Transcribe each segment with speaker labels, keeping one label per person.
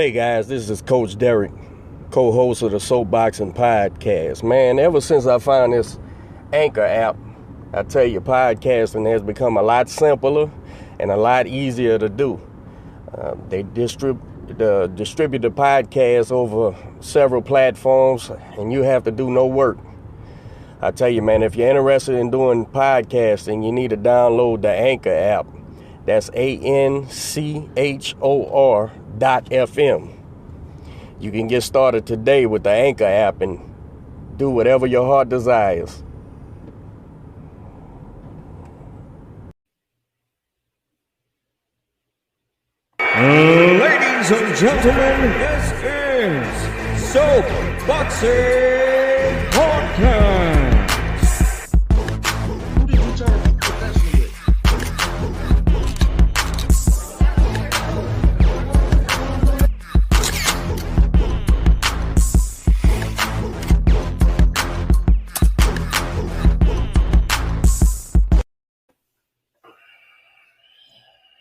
Speaker 1: Hey guys, this is Coach Derek, co-host of the Soapboxing Podcast. Man, ever since I found this Anchor app, I tell you, podcasting has become a lot simpler and a lot easier to do. They distribute the podcast over several platforms, and you have to do no work. I tell you, man, if you're interested in doing podcasting, you need to download the Anchor app. That's ANCHOR.FM. You can get started today with the Anchor app and do whatever your heart desires.
Speaker 2: Ladies and gentlemen, this is Soapboxing Podcast.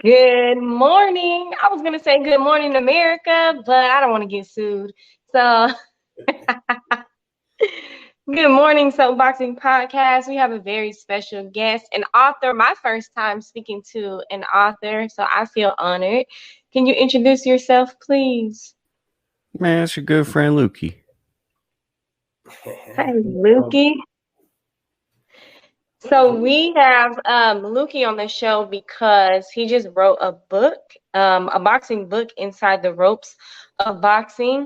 Speaker 3: Good morning. I was going to say good morning, America, but I don't want to get sued. So, good morning, Soapboxing Podcast. We have a very special guest, an author, my first time speaking to an author, so I feel honored. Can you introduce yourself, please?
Speaker 4: Man, that's your good friend, Lukey.
Speaker 3: Hi, Lukey. So we have Lukey on the show because he just wrote a book, a boxing book, Inside the Ropes of Boxing.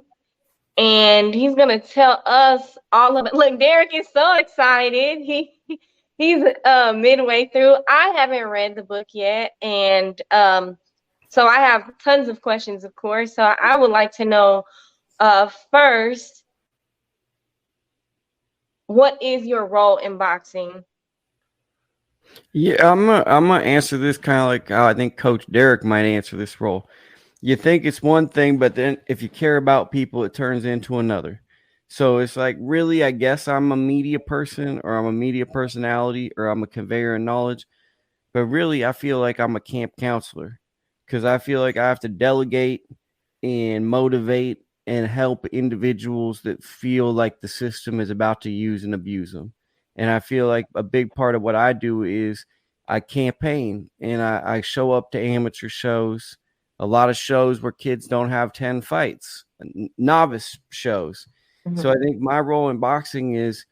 Speaker 3: And he's going to tell us all of it. Look, Derek is so excited. He's midway through. I haven't read the book yet. And so I have tons of questions, of course. So I would like to know first, what is your role in boxing?
Speaker 4: Yeah, I'm gonna answer this kind of like how I think Coach Derek might answer this role. You think it's one thing, but then if you care about people, it turns into another. So it's like, really, I guess I'm a media person, or I'm a media personality, or I'm a conveyor of knowledge. But really, I feel like I'm a camp counselor, because I feel like I have to delegate and motivate and help individuals that feel like the system is about to use and abuse them. And I feel like a big part of what I do is I campaign, and I show up to amateur shows, a lot of shows where kids don't have 10 fights, novice shows. Mm-hmm. So I think my role in boxing is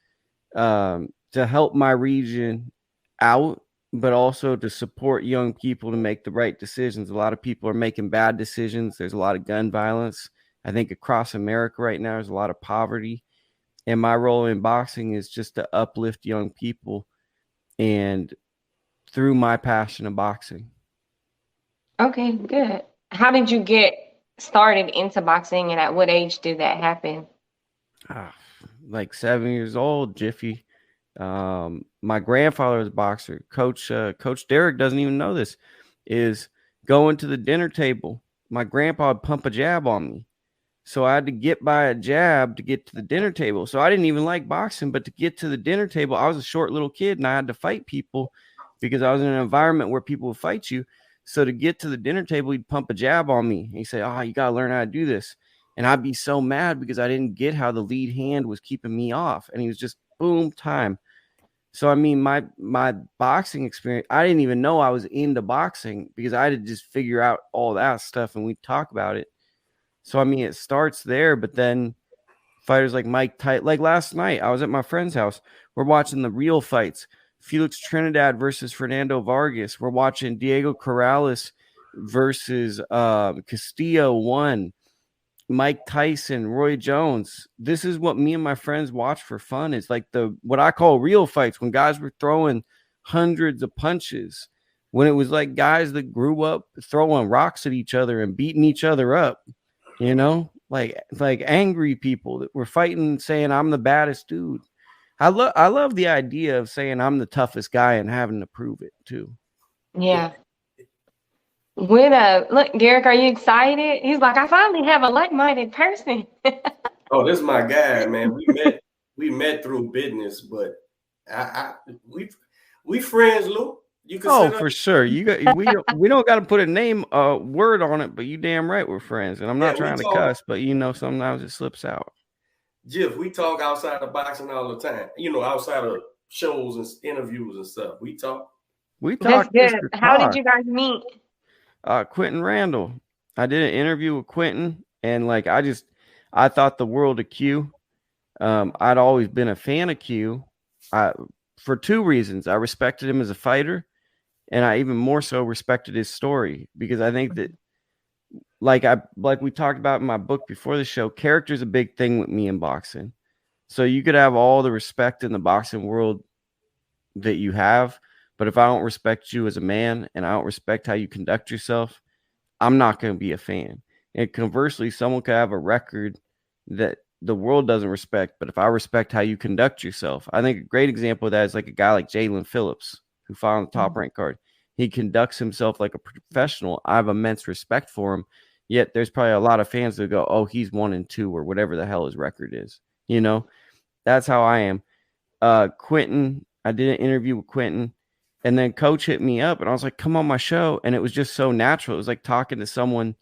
Speaker 4: to help my region out, but also to support young people to make the right decisions. A lot of people are making bad decisions. There's a lot of gun violence. I think across America right now, there's a lot of poverty. And my role in boxing is just to uplift young people, and through my passion of boxing.
Speaker 3: Okay, good. How did you get started into boxing, and at what age did that happen?
Speaker 4: Like 7 years old, Jiffy. My grandfather was a boxer. Coach Derek doesn't even know this, is going to the dinner table. My grandpa would pump a jab on me. So I had to get by a jab to get to the dinner table. So I didn't even like boxing, but to get to the dinner table, I was a short little kid and I had to fight people because I was in an environment where people would fight you. So to get to the dinner table, he'd pump a jab on me. He'd say, "Oh, you got to learn how to do this." And I'd be so mad because I didn't get how the lead hand was keeping me off. And he was just boom, time. So, I mean, my boxing experience, I didn't even know I was into boxing because I had to just figure out all that stuff and we'd talk about it. So, I mean, it starts there, but then fighters like Mike Tyson, like last night, I was at my friend's house. We're watching the real fights. Felix Trinidad versus Fernando Vargas. We're watching Diego Corrales versus Castillo 1. Mike Tyson, Roy Jones. This is what me and my friends watch for fun. It's like what I call real fights, when guys were throwing hundreds of punches, when it was like guys that grew up throwing rocks at each other and beating each other up. You know, like angry people that were fighting, saying I'm the baddest dude. I love the idea of saying I'm the toughest guy and having to prove it too.
Speaker 3: Yeah. Look, Derek, are you excited? He's like, I finally have a like-minded person.
Speaker 1: Oh, this is my guy, man. We met through business, but we friends, Lou. You can
Speaker 4: Oh,
Speaker 1: set up.
Speaker 4: for sure. We don't got to put a name, word on it, but you damn right we're friends. And I'm not
Speaker 1: Yeah, we
Speaker 4: trying to
Speaker 1: talk.
Speaker 4: cuss, but sometimes it slips out.
Speaker 1: Jif, we talk outside of boxing all the time. Outside of shows and interviews and stuff. We talk.
Speaker 4: We
Speaker 3: That's
Speaker 4: talk,
Speaker 3: good.
Speaker 4: Mr.
Speaker 3: How did
Speaker 4: Talk.
Speaker 3: you guys meet?
Speaker 4: Quentin Randall. I did an interview with Quentin, and like I thought the world of Q. I'd always been a fan of Q, for two reasons. I respected him as a fighter, and I even more so respected his story, because I think that, like we talked about in my book before the show, character is a big thing with me in boxing. So you could have all the respect in the boxing world that you have, but if I don't respect you as a man and I don't respect how you conduct yourself, I'm not going to be a fan. And conversely, someone could have a record that the world doesn't respect, but if I respect how you conduct yourself, I think a great example of that is like a guy like Jalen Phillips, who fought on the top rank card. He conducts himself like a professional. I have immense respect for him. Yet there's probably a lot of fans that go, "Oh, he's 1-2 or whatever the hell his record is." That's how I am. Quentin, I did an interview with Quentin, and then Coach hit me up, and I was like, "Come on my show," and it was just so natural. It was like talking to someone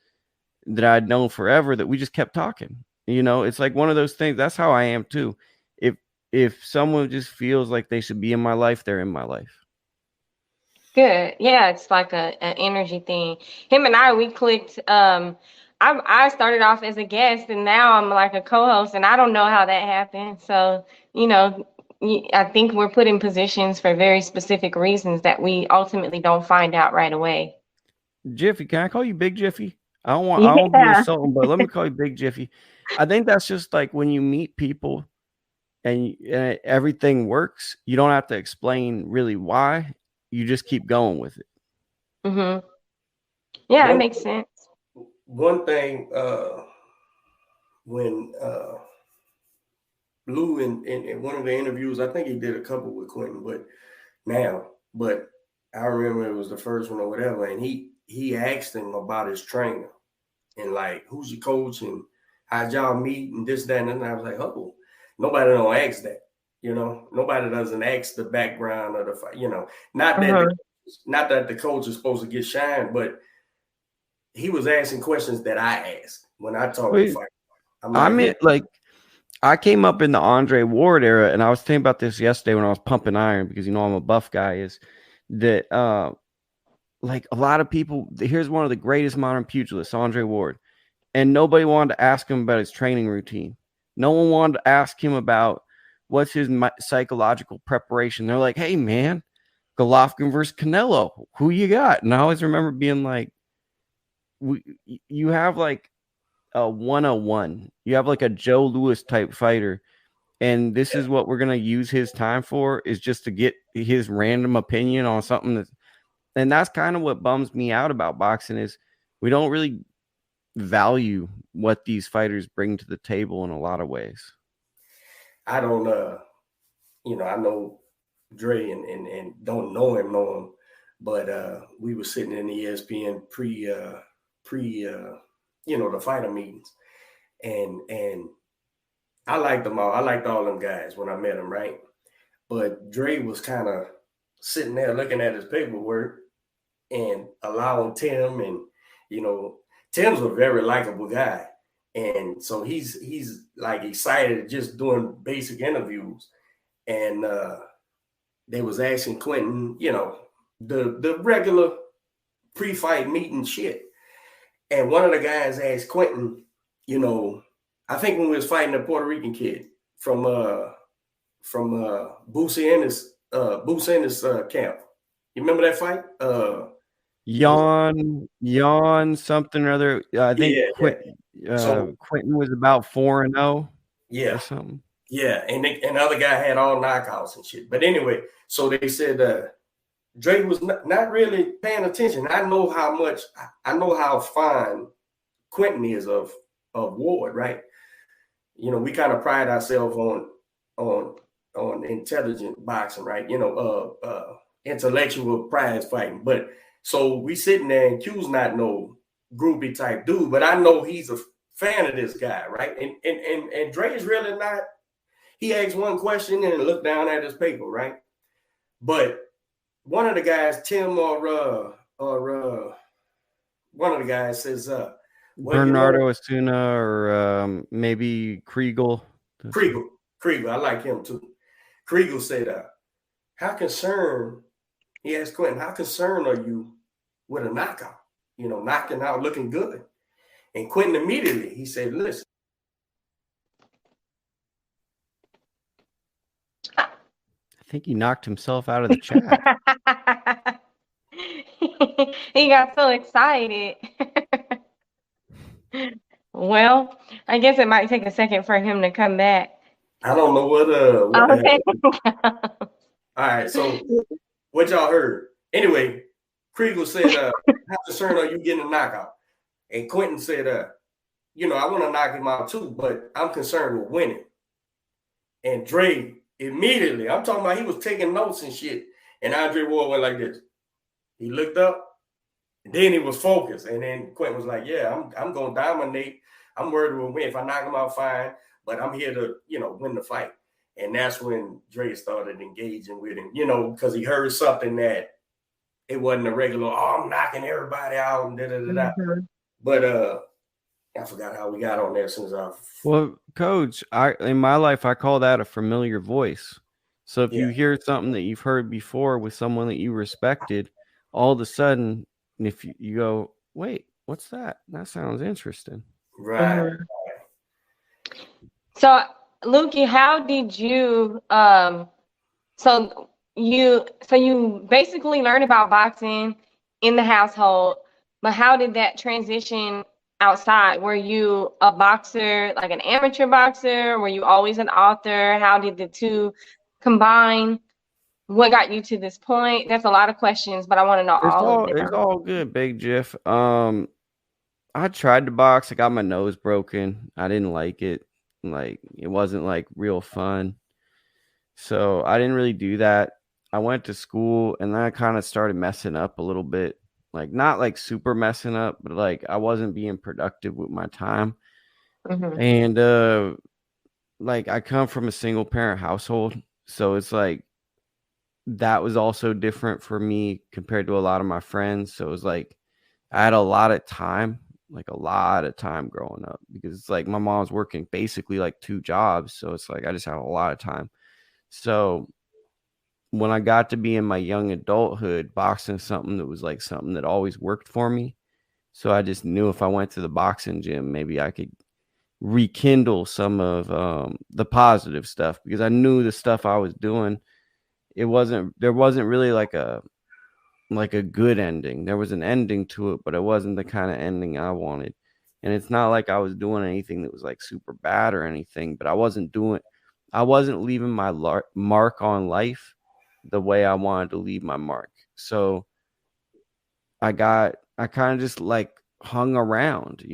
Speaker 4: that I'd known forever, that we just kept talking. It's like one of those things. That's how I am too. If someone just feels like they should be in my life, they're in my life.
Speaker 3: Good. Yeah, it's like an energy thing. Him and we clicked. I started off as a guest, and now I'm like a co-host, and I don't know how that happened. So, I think we're put in positions for very specific reasons that we ultimately don't find out right away.
Speaker 4: Jiffy, can I call you Big Jiffy? I don't be insulting, but let me call you Big Jiffy. I think that's just like when you meet people and everything works, you don't have to explain really why. You just keep going with it.
Speaker 3: Mm-hmm. Yeah, it makes sense.
Speaker 1: One thing, when Lou in one of the interviews, I think he did a couple with Quentin, but I remember it was the first one or whatever, and he asked him about his trainer and like, who's your coach and how'd y'all meet and this, that, and I was like, oh, nobody don't ask that. Nobody doesn't ask the background of the fight. Not that the coach is supposed to get shine, but he was asking questions that I asked when I talked to fight.
Speaker 4: I came up in the Andre Ward era, and I was thinking about this yesterday when I was pumping iron, because I'm a buff guy, is that like a lot of people, here's one of the greatest modern pugilists, Andre Ward, and nobody wanted to ask him about his training routine. No one wanted to ask him about what's his psychological preparation. They're like, "Hey man, Golovkin versus Canelo, who you got?" And I always remember being like, you have like a 101. You have like a Joe Louis type fighter, and this is what we're gonna use his time for, is just to get his random opinion on something and that's kind of what bums me out about boxing, is we don't really value what these fighters bring to the table in a lot of ways.
Speaker 1: I don't I know Dre and don't know him, but we were sitting in the ESPN pre the fighter meetings, and I liked them all. I liked all them guys when I met them, right? But Dre was kind of sitting there looking at his paperwork and allowing Tim, and Tim's a very likable guy, and so he's like excited just doing basic interviews, and they was asking Quentin, the regular pre-fight meeting shit. And one of the guys asked Quentin, I think when we was fighting the Puerto Rican kid from Boosie Ennis camp. You remember that fight?
Speaker 4: Yawn something or other. I think Quentin was about 4-0.
Speaker 1: Yeah.
Speaker 4: Or something.
Speaker 1: Yeah, and the other guy had all knockouts and shit. But anyway, so they said Dre was not really paying attention. I know how fond Quentin is of Ward, right? We kind of pride ourselves on intelligent boxing, right? Intellectual prize fighting. But so we sitting there, and Q's not no groupie type dude, but I know he's a fan of this guy, right? And Dre is really not. He asked one question and looked down at his paper, right? But one of the guys, Tim or one of the guys says, well,
Speaker 4: Bernardo Asuna or maybe Kriegel.
Speaker 1: Kriegel, I like him too. Kriegel said, how concerned, he asked Quentin, how concerned are you with a knockout? Knocking out, looking good. And Quentin immediately, he said, listen.
Speaker 4: I think he knocked himself out of the chat.
Speaker 3: He got so excited. Well, I guess it might take a second for him to come back.
Speaker 1: I don't know what
Speaker 3: Okay.
Speaker 1: All right, so what y'all heard? Anyway, Kriegel said, how concerned are you getting a knockout? And Quentin said, I want to knock him out too, but I'm concerned with winning. And Dre immediately, I'm talking about he was taking notes and shit. And Andre Ward went like this. He looked up, and then he was focused. And then Quentin was like, yeah, I'm going to dominate. I'm worried we'll win. If I knock him out, fine. But I'm here to, win the fight. And that's when Dre started engaging with him, because he heard something that it wasn't a regular, I'm knocking everybody out and da-da-da-da. Mm-hmm. But I forgot how we got on there since
Speaker 4: Well, Coach, in my life, I call that a familiar voice. So if you hear something that you've heard before with someone that you respected, all of a sudden, if you go, wait, what's that? That sounds interesting.
Speaker 1: Right.
Speaker 3: So, Lukey, how did you so you basically learned about boxing in the household, but how did that transition outside? Were you a boxer, like an amateur boxer? Were you always an author? How did the two combine? What got you to this point? That's a lot of questions, but I want to know all of them.
Speaker 4: It's all good, Big Jif. I tried to box. I got my nose broken. I didn't like it. Like, it wasn't like real fun. So I didn't really do that. I went to school and then I kind of started messing up a little bit. Like, not like super messing up, but like I wasn't being productive with my time. Mm-hmm. And like I come from a single parent household. So it's like that was also different for me compared to a lot of my friends. So it was like I had a lot of time growing up because it's like my mom's working basically like 2 jobs. So it's like I just had a lot of time. So when I got to be in my young adulthood, boxing is something that was like something that always worked for me. So I just knew if I went to the boxing gym, maybe I could rekindle some of the positive stuff, because I knew the stuff I was doing, there wasn't really like a good ending. There was an ending to it, but it wasn't the kind of ending I wanted. And it's not like I was doing anything that was like super bad or anything, but I wasn't leaving my mark on life the way I wanted to leave my mark. So I kind of just like hung around,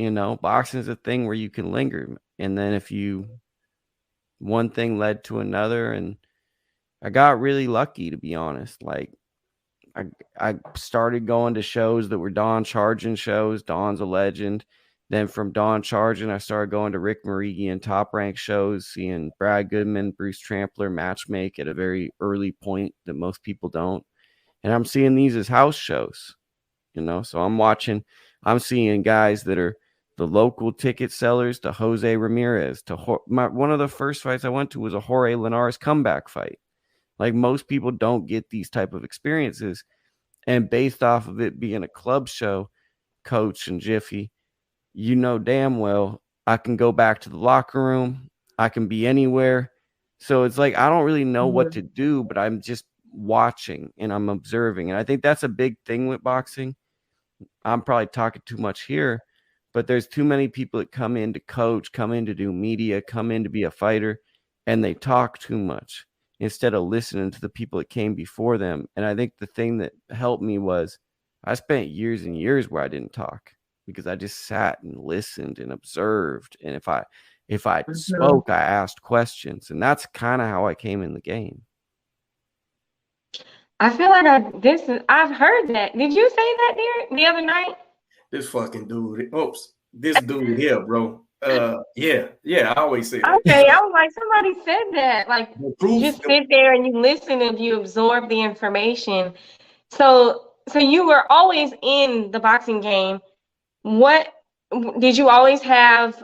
Speaker 4: boxing is a thing where you can linger. And then one thing led to another, and I got really lucky, to be honest. Like I started going to shows that were Don Chargin shows. Don's a legend. Then from Don Chargin, I started going to Rick Marigi and Top Rank shows, seeing Brad Goodman, Bruce Trampler matchmake at a very early point that most people don't. And I'm seeing these as house shows, So I'm seeing guys that are the local ticket sellers to Jose Ramirez. One of the first fights I went to was a Jorge Linares comeback fight. Like, most people don't get these type of experiences. And based off of it being a club show, Coach and Jiffy, damn well I can go back to the locker room. I can be anywhere. So it's like I don't really know what to do, but I'm just watching and I'm observing. And I think that's a big thing with boxing. I'm probably talking too much here, but there's too many people that come in to coach, come in to do media, come in to be a fighter, and they talk too much instead of listening to the people that came before them. And I think the thing that helped me was I spent years and years where I didn't talk, because I just sat and listened and observed. And if I spoke, I asked questions. And that's kind of how I came in the game.
Speaker 3: I feel like I've heard that. Did you say that the other night?
Speaker 1: This fucking dude. This dude here, bro. Yeah, I always say that.
Speaker 3: Okay, I was like, somebody said that. Like,
Speaker 1: The proof,
Speaker 3: just sit there and you listen and you absorb the information. So you were always in the boxing game. What did you always have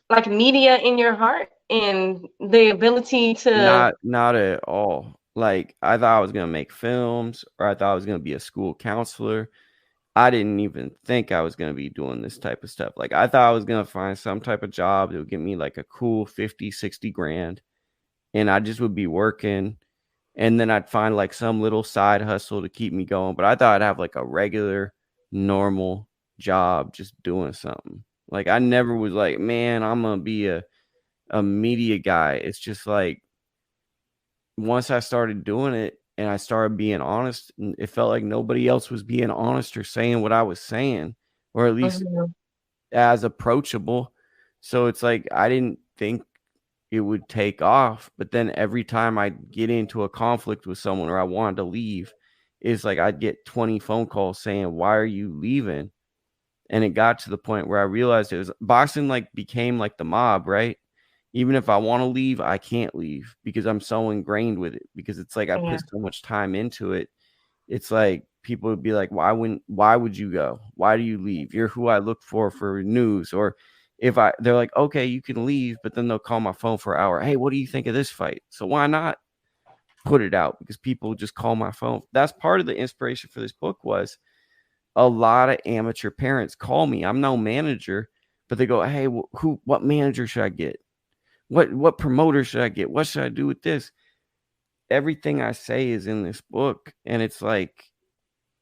Speaker 3: like media in your heart and the ability to
Speaker 4: Not at all. Like I thought I was gonna make films, or I thought I was gonna be a school counselor. I didn't even think I was gonna be doing this type of stuff. Like I thought I was gonna find some type of job that would give me like a cool 50, 60 grand, and I just would be working, and then I'd find like some little side hustle to keep me going. But I thought I'd have like a regular, normal job just doing something. Like I never was like, man, I'm gonna be a media guy. It's just like once I started doing it and I started being honest, and it felt like nobody else was being honest or saying what I was saying, or at least
Speaker 3: Mhm.
Speaker 4: as approachable. So it's like I didn't think it would take off, but then every time I get into a conflict with someone or I wanted to leave, it's like I'd get 20 phone calls saying, "Why are you leaving?" And it got to the point where I realized it was boxing like became like the mob, right? Even if I want to leave, I can't leave because I'm so ingrained with it, because it's like I
Speaker 3: Yeah.
Speaker 4: put so much time into it. It's like people would be like, why would you go? Why do you leave? You're who I look for news. Or if they're like, okay, you can leave, but then they'll call my phone for an hour. Hey, what do you think of this fight? So why not put it out? Because people just call my phone. That's part of the inspiration for this book. Was a lot of amateur parents call me. I'm no manager, but they go, hey, what manager should I get? What promoter should I get? What should I do with this? Everything I say is in this book, and it's like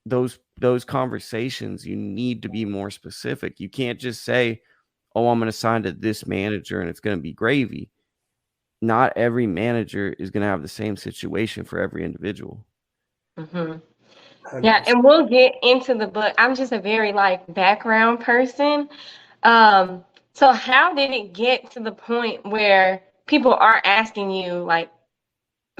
Speaker 4: those conversations, you need to be more specific. You can't just say, "Oh, I'm going to sign to this manager and it's going to be gravy." Not every manager is going to have the same situation for every individual.
Speaker 3: Mhm. Yeah,
Speaker 1: 100%.
Speaker 3: and we'll get into the book. I'm just a very like background person. Um, so how did it get to the point where people are asking you like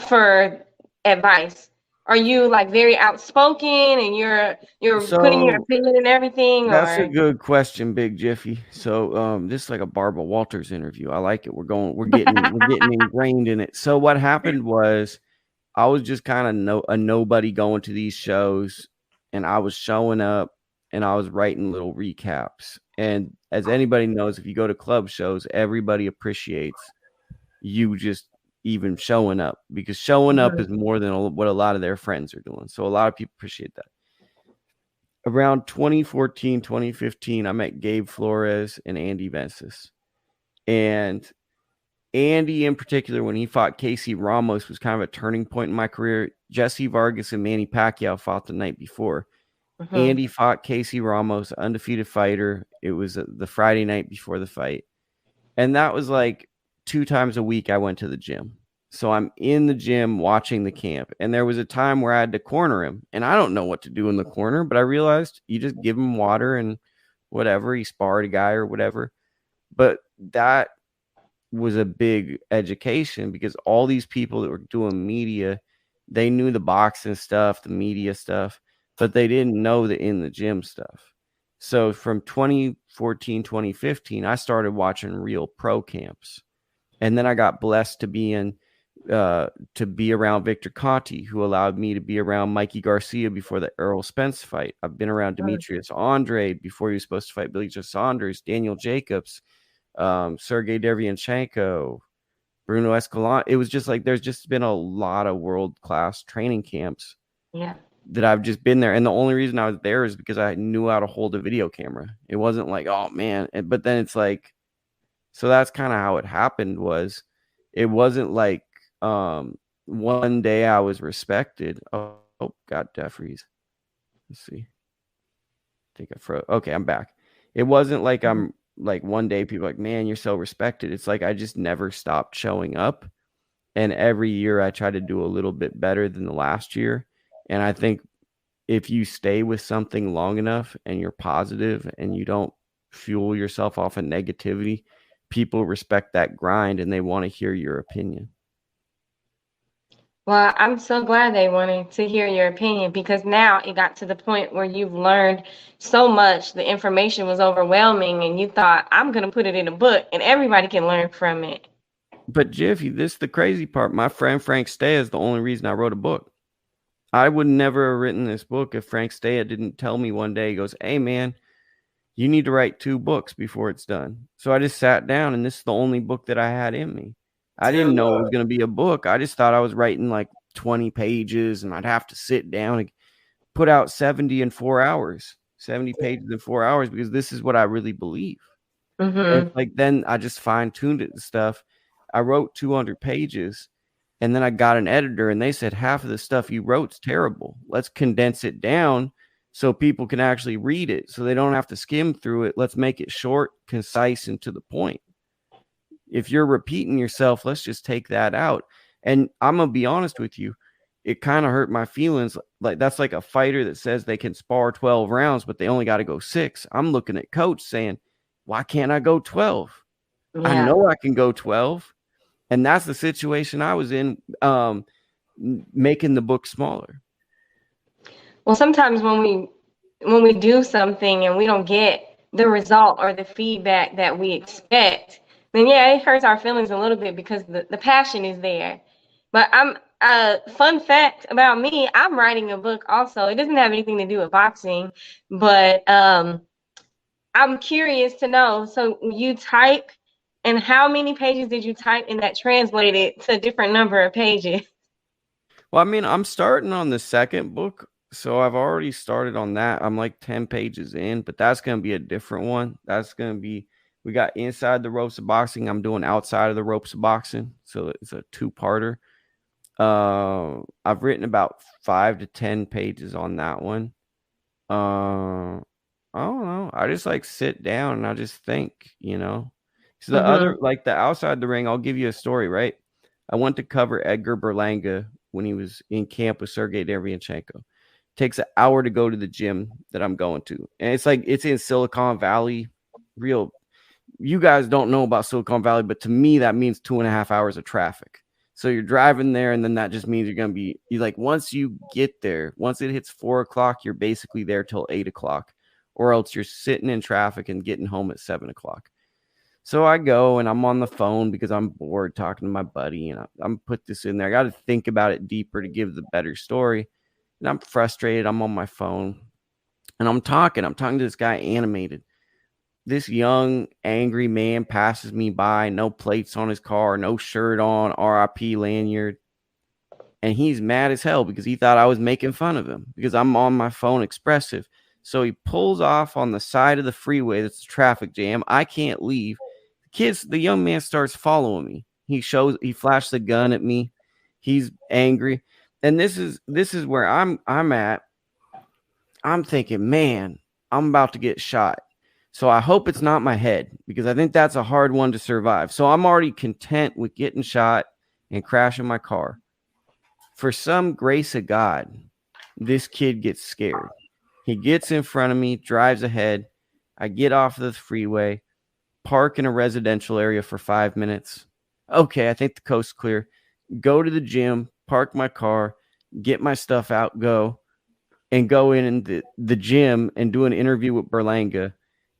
Speaker 3: for advice? Are you like very outspoken and you're putting your
Speaker 4: So
Speaker 3: opinion in everything,
Speaker 4: that's a
Speaker 3: or
Speaker 4: good question, Big Jiffy. So this is like a Barbara Walters interview. I like it. We're getting ingrained in it. So what happened was I was just kind of a nobody going to these shows, and I was showing up and I was writing little recaps. And as anybody knows, if you go to club shows, everybody appreciates you just even showing up, because showing up is more than what a lot of their friends are doing. So a lot of people appreciate that. Around 2014, 2015, I met Gabe Flores and Andy Vences. And Andy, in particular, when he fought Casey Ramos, was kind of a turning point in my career. Jesse Vargas and Manny Pacquiao fought the night before.
Speaker 3: Mhm.
Speaker 4: Andy fought Casey Ramos, undefeated fighter. It was the Friday night before the fight. And that was like 2 times a week I went to the gym. So I'm in the gym watching the camp. And there was a time where I had to corner him. And I don't know what to do in the corner, but I realized you just give him water and whatever. He sparred a guy or whatever. But that was a big education, because all these people that were doing media, they knew the boxing stuff, the media stuff, but they didn't know the in the gym stuff. So from 2014, 2015, I started watching real pro camps. And then I got blessed to be around Victor Conti, who allowed me to be around Mikey Garcia before the Errol Spence fight. I've been around Demetrius Andre before he was supposed to fight Billy Joe Saunders, Daniel Jacobs, Sergey Derevyanchenko, Bruno Escalante. It was just like there's just been a lot of world-class training camps
Speaker 3: Yeah.
Speaker 4: that I've just been there. And the only reason I was there is because I knew how to hold a video camera. It wasn't like, oh man. But then it's like, so that's kind of how it happened. Was it wasn't like one day I was respected. Oh, got death freeze. Let's see. I think I froze. Okay, I'm back. It wasn't like I'm like one day people are like, man, you're so respected. It's like I just never stopped showing up. And every year I try to do a little bit better than the last year. And I think if you stay with something long enough and you're positive and you don't fuel yourself off of negativity, people respect that grind and they want to hear your opinion.
Speaker 3: Well, I'm so glad they wanted to hear your opinion because now it got to the point where you've learned so much, the information was overwhelming, and you thought, I'm going to put it in a book and everybody can learn from it.
Speaker 4: But Jiffy, this is the crazy part. My friend Frank Staya is the only reason I wrote a book. I would never have written this book if Frank Staya didn't tell me one day, he goes, hey man, you need to write 2 books before it's done. So I just sat down, and this is the only book that I had in me. I didn't know it was going to be a book. I just thought I was writing like 20 pages, and I'd have to sit down and put out 70 in 4 hours, 70 pages in 4 hours, because this is what I really believe. And it's like, then I just fine-tuned it and stuff. I wrote 200 pages, and then I got an editor, and they said, half of the stuff you wrote's terrible. Let's condense it down so people can actually read it, so they don't have to skim through it. Let's make it short, concise, and to the point. If you're repeating yourself, let's just take that out. And I'm going to be honest with you, it kind of hurt my feelings. Like, that's like a fighter that says they can spar 12 rounds, but they only got to go 6. I'm looking at coach saying, why can't I go 12?
Speaker 3: Yeah.
Speaker 4: I know I can go 12. And that's the situation I was in, making the book smaller.
Speaker 3: Well, sometimes when we do something and we don't get the result or the feedback that we expect, then yeah, it hurts our feelings a little bit because the passion is there. But fun fact about me, I'm writing a book also. It doesn't have anything to do with boxing, but I'm curious to know. So you type, and how many pages did you type in that translated to a different number of pages?
Speaker 4: Well, I mean, I'm starting on the second book, so I've already started on that. I'm like 10 pages in, but that's going to be a different one. That's going to be, we got Inside the Ropes of Boxing. I'm doing Outside of the Ropes of Boxing, so it's a 2-parter. I've written about 5 to 10 pages on that one. I don't know. I just like sit down and I just think, So the other, like the Outside the Ring, I'll give you a story, right? I went to cover Edgar Berlanga when he was in camp with Sergey Derevyanchenko. Takes an hour to go to the gym that I'm going to. And it's like, it's in Silicon Valley. Real, you guys don't know about Silicon Valley, but to me, that means 2.5 hours of traffic. So you're driving there, and then that just means you're going to be, once you get there, once it hits 4 o'clock, you're basically there till 8 o'clock, or else you're sitting in traffic and getting home at 7 o'clock. So I go, and I'm on the phone because I'm bored talking to my buddy, and I'm put this in there. I got to think about it deeper to give the better story. And I'm frustrated. I'm on my phone, and I'm talking to this guy animated. This young, angry man passes me by, no plates on his car, no shirt on, RIP lanyard. And he's mad as hell because he thought I was making fun of him because I'm on my phone expressive. So he pulls off on the side of the freeway. That's a traffic jam. I can't leave. The young man starts following me. He flashed the gun at me. He's angry. And this is where I'm at. I'm thinking, man, I'm about to get shot. So I hope it's not my head because I think that's a hard one to survive. So I'm already content with getting shot and crashing my car. For some grace of God, this kid gets scared. He gets in front of me, drives ahead. I get off the freeway, park in a residential area for 5 minutes. Okay, I think the coast's clear. Go to the gym, park my car, get my stuff out, go in the gym and do an interview with Berlanga.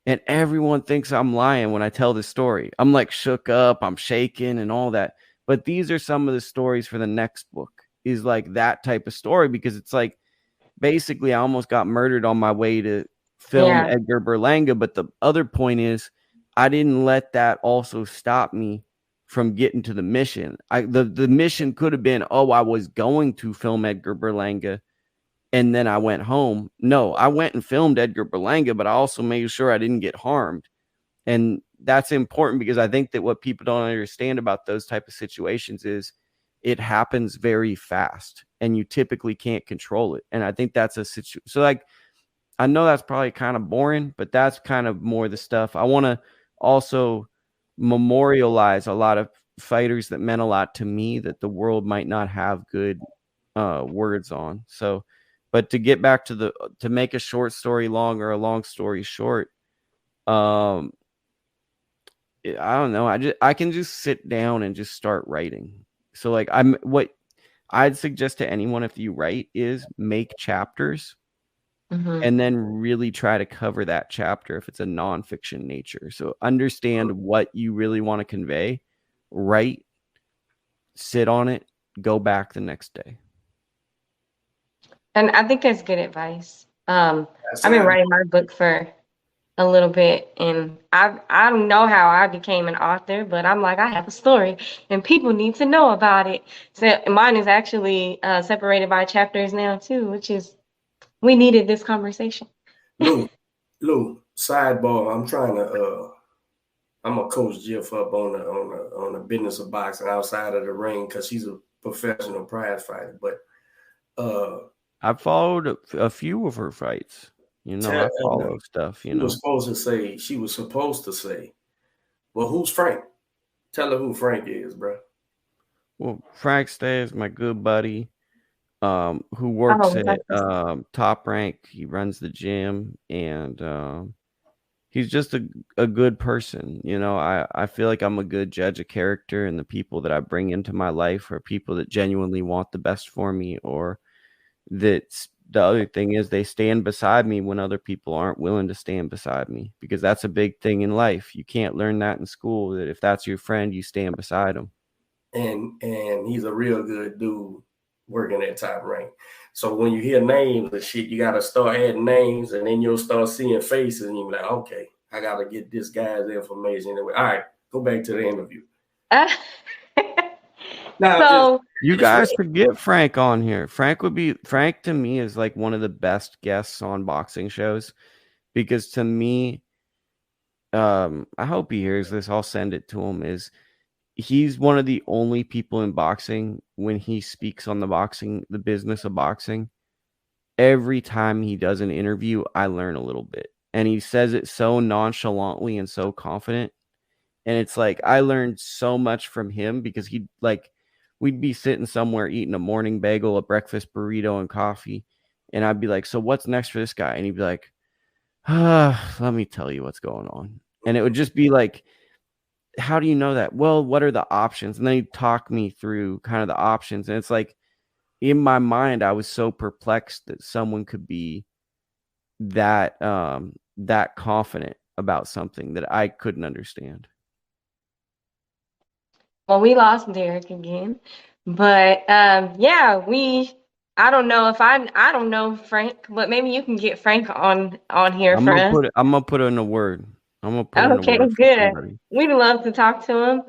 Speaker 4: And everyone thinks I'm lying when I tell this story. I'm like shook up, I'm shaking and all that. But these are some of the stories for the next book, is like that type of story, because it's like, basically I almost got murdered on my way to film Edgar Berlanga. But the other point is, I didn't let that also stop me from getting to the mission. The mission could have been, I was going to film Edgar Berlanga and then I went home. No, I went and filmed Edgar Berlanga, but I also made sure I didn't get harmed. And that's important because I think that what people don't understand about those type of situations is it happens very fast and you typically can't control it. And I think that's a situation. So like, I know that's probably kind of boring, but that's kind of more the stuff. I want to also memorialize a lot of fighters that meant a lot to me that the world might not have good words on. So, but to get back to to make a short story long or a long story short, I don't know. I can just sit down and just start writing. So like I'd suggest to anyone, if you write, is make chapters and then really try to cover that chapter if it's a nonfiction nature. So understand what you really want to convey, write, sit on it, go back the next day.
Speaker 3: And I think that's good advice. I've been writing my book for a little bit, and I don't know how I became an author, but I'm like, I have a story, and people need to know about it. So mine is actually separated by chapters now too, which is we needed this conversation.
Speaker 1: Lou, sidebar. I'm gonna coach Jif up on the business of boxing outside of the ring because she's a professional prize fighter. But
Speaker 4: I've followed a few of her fights. You know, I follow stuff. You know,
Speaker 1: she was supposed to say, "Well, who's Frank? Tell her who Frank is, bro."
Speaker 4: Well, Frank Stay is my good buddy, who works at Top Rank. He runs the gym, and he's just a good person. You know, I feel like I'm a good judge of character, and the people that I bring into my life are people that genuinely want the best for me, or that's the other thing is they stand beside me when other people aren't willing to stand beside me, because that's a big thing in life. You can't learn that in school, that if that's your friend, you stand beside him.
Speaker 1: And he's a real good dude working at Top Rank. So when you hear names and shit, you got to start adding names, and then you'll start seeing faces, and you're like, okay, I got to get this guy's information. All right, go back to the interview.
Speaker 3: So
Speaker 4: you guys could get Frank on here. Frank to me is like one of the best guests on boxing shows, because to me, I hope he hears this. I'll send it to him. He's one of the only people in boxing, when he speaks on the business of boxing, every time he does an interview, I learn a little bit. And he says it so nonchalantly and so confident. And it's like, I learned so much from him, because we'd be sitting somewhere eating a morning bagel, a breakfast burrito, and coffee. And I'd be like, so what's next for this guy? And he'd be like, let me tell you what's going on. And it would just be like, how do you know that? Well, what are the options? And then he'd talk me through kind of the options. And it's like, in my mind, I was so perplexed that someone could be that confident about something that I couldn't understand.
Speaker 3: Well, we lost Derek again, but yeah, I don't know if I don't know Frank, but maybe you can get Frank on here for us.
Speaker 4: I'm gonna put in a word.
Speaker 3: Okay, good. We'd love to talk to him.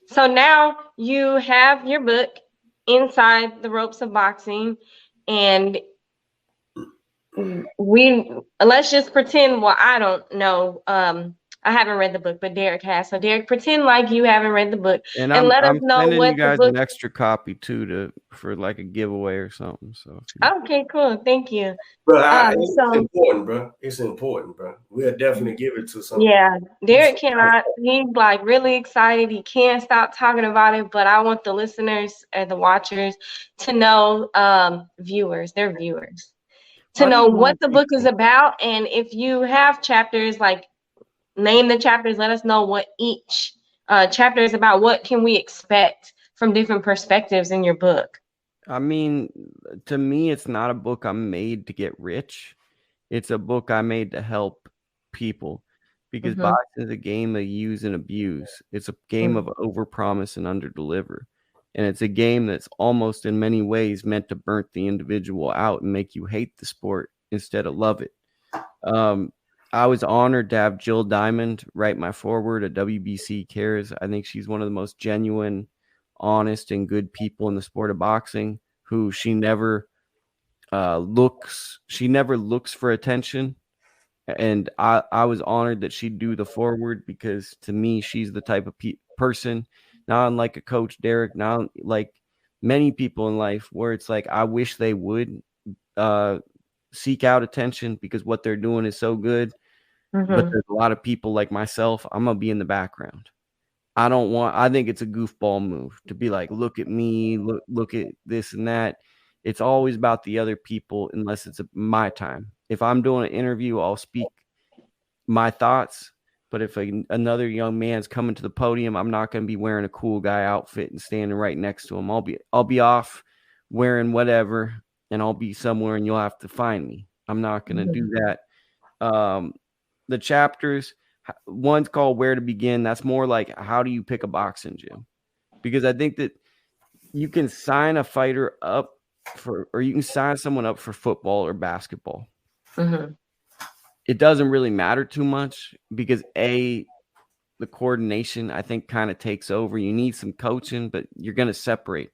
Speaker 3: So now you have your book, Inside the Ropes of Boxing, and let's just pretend. Well, I don't know. I haven't read the book, but Derek has. So Derek, pretend like you haven't read the book, and let us know what
Speaker 4: you guys
Speaker 3: the book.
Speaker 4: An extra copy too for like a giveaway or something. So
Speaker 3: okay, cool. Thank you.
Speaker 1: Bro, it's important, bro. It's important, bro. We'll definitely give it to someone.
Speaker 3: Yeah, Derek cannot. He's like really excited. He can't stop talking about it. But I want the listeners and the watchers to know, their viewers, to know what the book is about, and if you have chapters, like name the chapters. Let us know what each chapter is about. What can we expect from different perspectives in your book?
Speaker 4: I mean, to me, it's not a book I'm made to get rich. It's a book I made to help people, because boxing is a game of use and abuse. It's a game of overpromise and underdeliver. And it's a game that's almost in many ways meant to burn the individual out and make you hate the sport instead of love it. I was honored to have Jill Diamond write my foreword at WBC Cares. I think she's one of the most genuine, honest, and good people in the sport of boxing, who she never looks for attention. And I was honored that she'd do the foreword, because to me, she's the type of person, not unlike a Coach Derek, not like many people in life, where it's like, I wish they would seek out attention, because what they're doing is so good. But there's a lot of people like myself, I'm gonna be in the background. I think it's a goofball move to be like, look at me, look at this and that. It's always about the other people, unless it's my time. If I'm doing an interview, I'll speak my thoughts, But if another young man's coming to the podium, I'm not going to be wearing a cool guy outfit and standing right next to him. I'll be off wearing whatever, and I'll be somewhere, and you'll have to find me. I'm not going to do that. The chapters, one's called Where to Begin. That's more like how do you pick a boxing gym? Because I think that you can sign a fighter up or you can sign someone up for football or basketball.
Speaker 3: Mm-hmm.
Speaker 4: It doesn't really matter too much because the coordination, I think, kind of takes over. You need some coaching, but you're going to separate.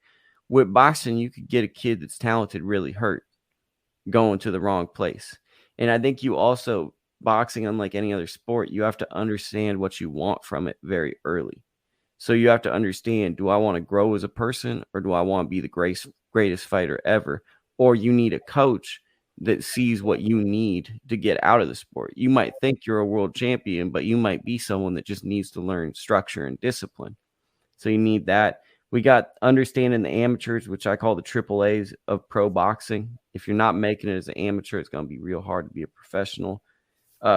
Speaker 4: With boxing, you could get a kid that's talented really hurt going to the wrong place. And I think you also, boxing, unlike any other sport, you have to understand what you want from it very early. So you have to understand, do I want to grow as a person or do I want to be the greatest fighter ever? Or you need a coach that sees what you need to get out of the sport. You might think you're a world champion, but you might be someone that just needs to learn structure and discipline. So you need that. We got understanding the amateurs, which I call the triple A's of pro boxing. If you're not making it as an amateur, it's going to be real hard to be a professional.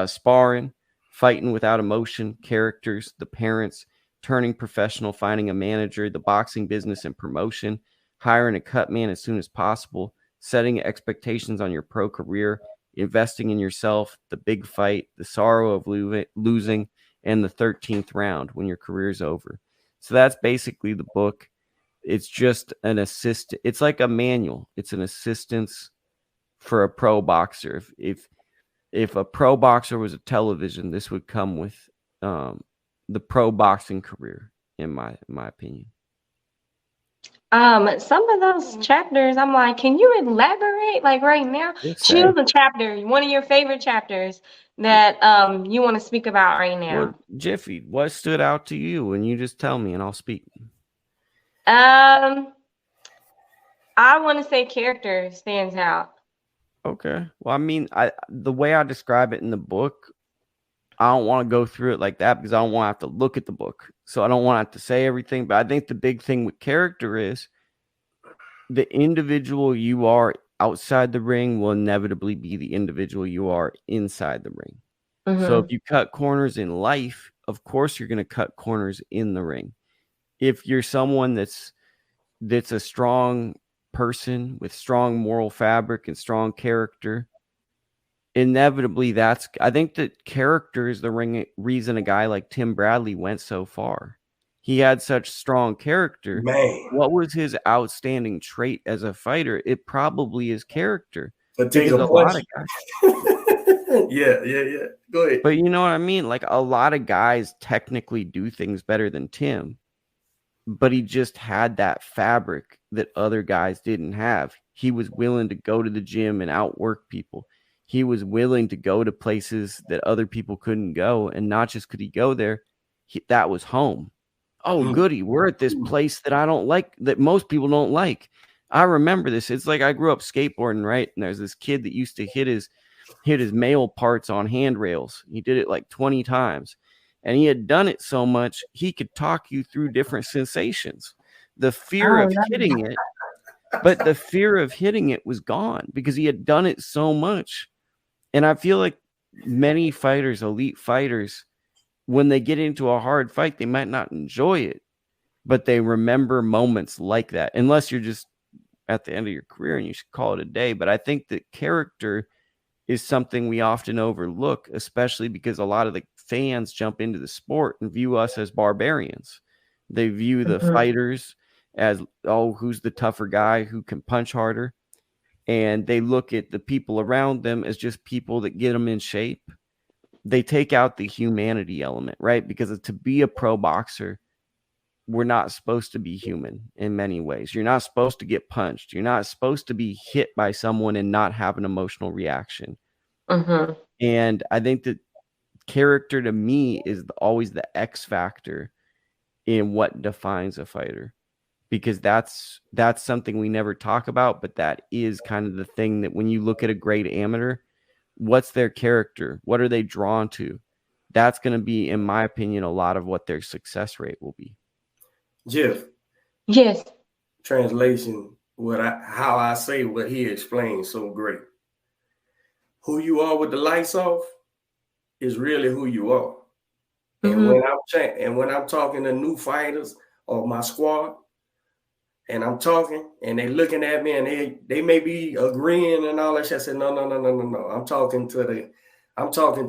Speaker 4: Sparring, fighting without emotion, characters, the parents, turning professional, finding a manager, the boxing business and promotion, hiring a cut man as soon as possible, setting expectations on your pro career, investing in yourself, the big fight, the sorrow of losing, and the 13th round when your career's over. So that's basically the book. It's just an assist. It's like a manual. It's an assistance for a pro boxer. If a pro boxer was a television, this would come with the pro boxing career, in my opinion.
Speaker 3: Some of those chapters, I'm like, can you elaborate? Like right now, choose a chapter, one of your favorite chapters that you want to speak about right now.
Speaker 4: Well, Jiffy, what stood out to you? And you just tell me, and I'll speak.
Speaker 3: I want to say character stands out.
Speaker 4: Okay. Well, I mean, the way I describe it in the book, I don't want to go through it like that because I don't want to have to look at the book. So I don't want to have to say everything. But I think the big thing with character is the individual you are outside the ring will inevitably be the individual you are inside the ring. Mm-hmm. So if you cut corners in life, of course you're going to cut corners in the ring. If you're someone that's a strong person with strong moral fabric and strong character, inevitably I think that character is the reason a guy like Tim Bradley went so far. He had such strong character.
Speaker 1: Man.
Speaker 4: What was his outstanding trait as a fighter? It probably is character.
Speaker 1: But take a lot of guys. Yeah. Go ahead.
Speaker 4: But you know what I mean? Like a lot of guys technically do things better than Tim, but he just had that fabric that other guys didn't have. He was willing to go to the gym and outwork people. He was willing to go to places that other people couldn't go. And not just could he go there, that was home. Oh, goody. We're at this place that I don't like, that most people don't like. I remember this. It's like I grew up skateboarding, right? And there's this kid that used to hit his male parts on handrails. He did it like 20 times. And he had done it so much, he could talk you through different sensations. The fear of hitting it, but the fear of hitting it was gone because he had done it so much. And I feel like many fighters, elite fighters, when they get into a hard fight, they might not enjoy it, but they remember moments like that, unless you're just at the end of your career and you should call it a day. But I think that character is something we often overlook, especially because a lot of the fans jump into the sport and view us as barbarians. They view the fighters as, oh, who's the tougher guy who can punch harder? And they look at the people around them as just people that get them in shape. They take out the humanity element, right? Because to be a pro boxer, we're not supposed to be human in many ways. You're not supposed to get punched. You're not supposed to be hit by someone and not have an emotional reaction.
Speaker 3: Mm-hmm.
Speaker 4: And I think that character to me is always the X factor in what defines a fighter, because that's something we never talk about, but that is kind of the thing that when you look at a great amateur, what's their character? What are they drawn to? That's going to be, in my opinion, a lot of what their success rate will be.
Speaker 1: Jif.
Speaker 3: Yes.
Speaker 1: Translation, how I say what he explained so great. Who you are with the lights off is really who you are. And when I'm talking to new fighters or my squad, and I'm talking, and they looking at me, and they may be agreeing and all that shit. I said, no. I'm talking to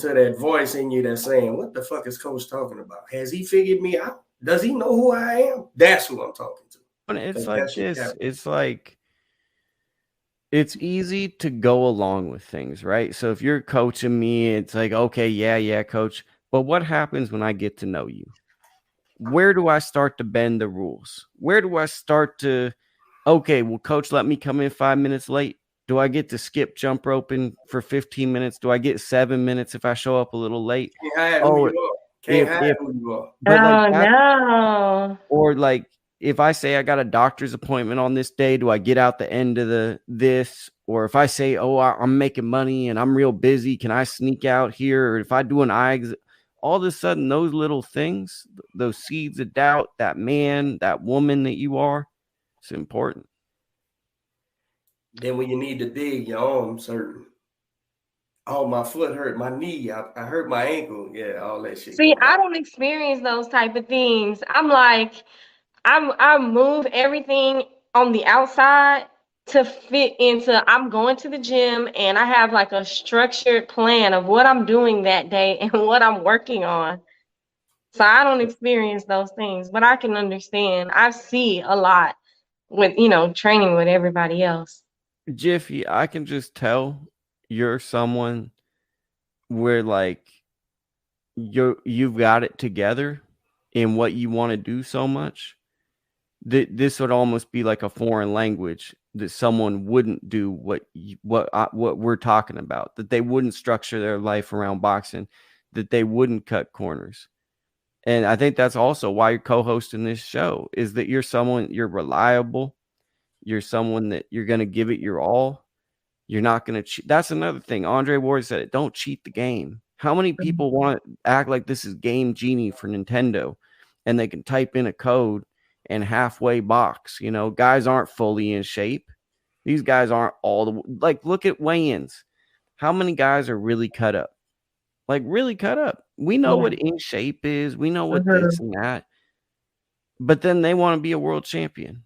Speaker 1: that voice in you that's saying, what the fuck is Coach talking about? Has he figured me out? Does he know who I am? That's who I'm talking to.
Speaker 4: It's like this. It's like it's easy to go along with things, right? So if you're coaching me, it's like, okay, yeah, coach. But what happens when I get to know you? Where do I start to bend the rules? Where do I start to, okay, well, coach, let me come in 5 minutes late. Do I get to skip jump roping for 15 minutes? Do I get 7 minutes if I show up a little late?
Speaker 1: Can't hide who you are.
Speaker 4: But like that,
Speaker 3: no.
Speaker 4: or like if I say I got a doctor's appointment on this day, do I get out the end of this? Or if I say, I'm making money and I'm real busy, can I sneak out here? Or if I do an eye exam, all of a sudden, those little things, those seeds of doubt, that man, that woman that you are, it's important.
Speaker 1: Then when you need to dig, your arms hurt. Oh, my foot hurt, my knee, I hurt my ankle. Yeah, all that shit.
Speaker 3: See, I don't experience those type of things. I'm like, I move everything on the outside to fit into, I'm going to the gym and I have like a structured plan of what I'm doing that day and what I'm working on. So I don't experience those things, but I can understand. I see a lot with, training with everybody else.
Speaker 4: Jiffy, I can just tell you're someone where like you've got it together in what you want to do so much that this would almost be like a foreign language that someone wouldn't do what we're talking about, that they wouldn't structure their life around boxing, that they wouldn't cut corners. And I think that's also why you're co-hosting this show, is that you're reliable. You're someone that you're going to give it your all. You're not going to cheat. That's another thing. Andre Ward said it. Don't cheat the game. How many people want to act like this is Game Genie for Nintendo and they can type in a code and halfway box? Guys aren't fully in shape. These guys aren't look at weigh-ins. How many guys are really cut up? Like really cut up. We know what in shape is. We know what this and that. But then they want to be a world champion,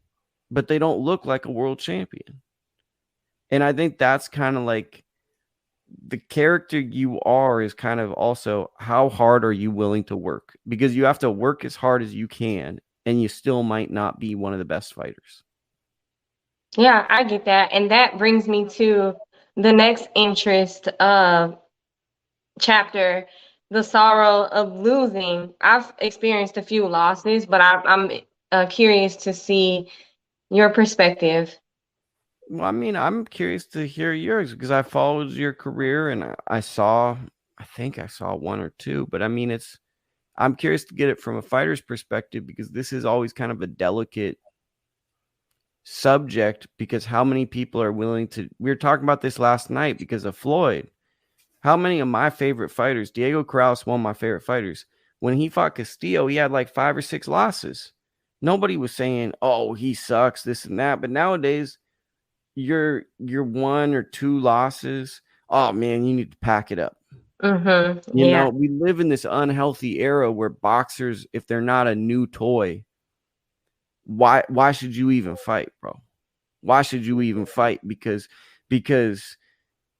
Speaker 4: but they don't look like a world champion. And I think that's kind of like the character you are is kind of also how hard are you willing to work? Because you have to work as hard as you can, and you still might not be one of the best fighters.
Speaker 3: Yeah, I get that. And that brings me to the next interest chapter, the sorrow of losing. I've experienced a few losses, but I'm curious to see your perspective.
Speaker 4: Well, I mean, I'm curious to hear yours because I followed your career and I think I saw one or two, but I mean, I'm curious to get it from a fighter's perspective because this is always kind of a delicate subject because how many people are willing to, we were talking about this last night because of Floyd. How many of my favorite fighters, Diego Corrales, one of my favorite fighters, when he fought Castillo, he had like 5 or 6 losses. Nobody was saying, oh, he sucks, this and that. But nowadays, you're 1 or 2 losses. Oh, man, you need to pack it up.
Speaker 3: Mm-hmm.
Speaker 4: You know, we live in this unhealthy era where boxers, if they're not a new toy, why should you even fight, bro? Why should you even fight? Because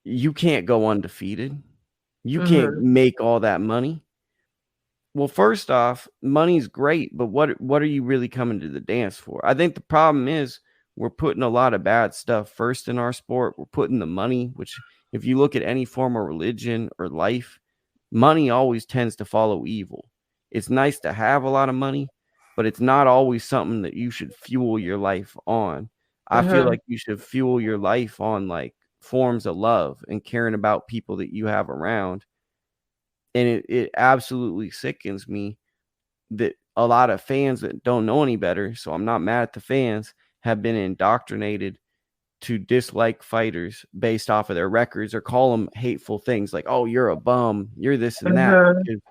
Speaker 4: you can't go undefeated. You can't make all that money. Well, first off, money's great, but what are you really coming to the dance for? I think the problem is we're putting a lot of bad stuff first in our sport. We're putting the money, which if you look at any form of religion or life, money always tends to follow evil. It's nice to have a lot of money, but it's not always something that you should fuel your life on. I feel like you should fuel your life on like forms of love and caring about people that you have around. And it absolutely sickens me that a lot of fans that don't know any better, so I'm not mad at the fans, have been indoctrinated to dislike fighters based off of their records or call them hateful things like, oh, you're a bum, you're this and that. Because,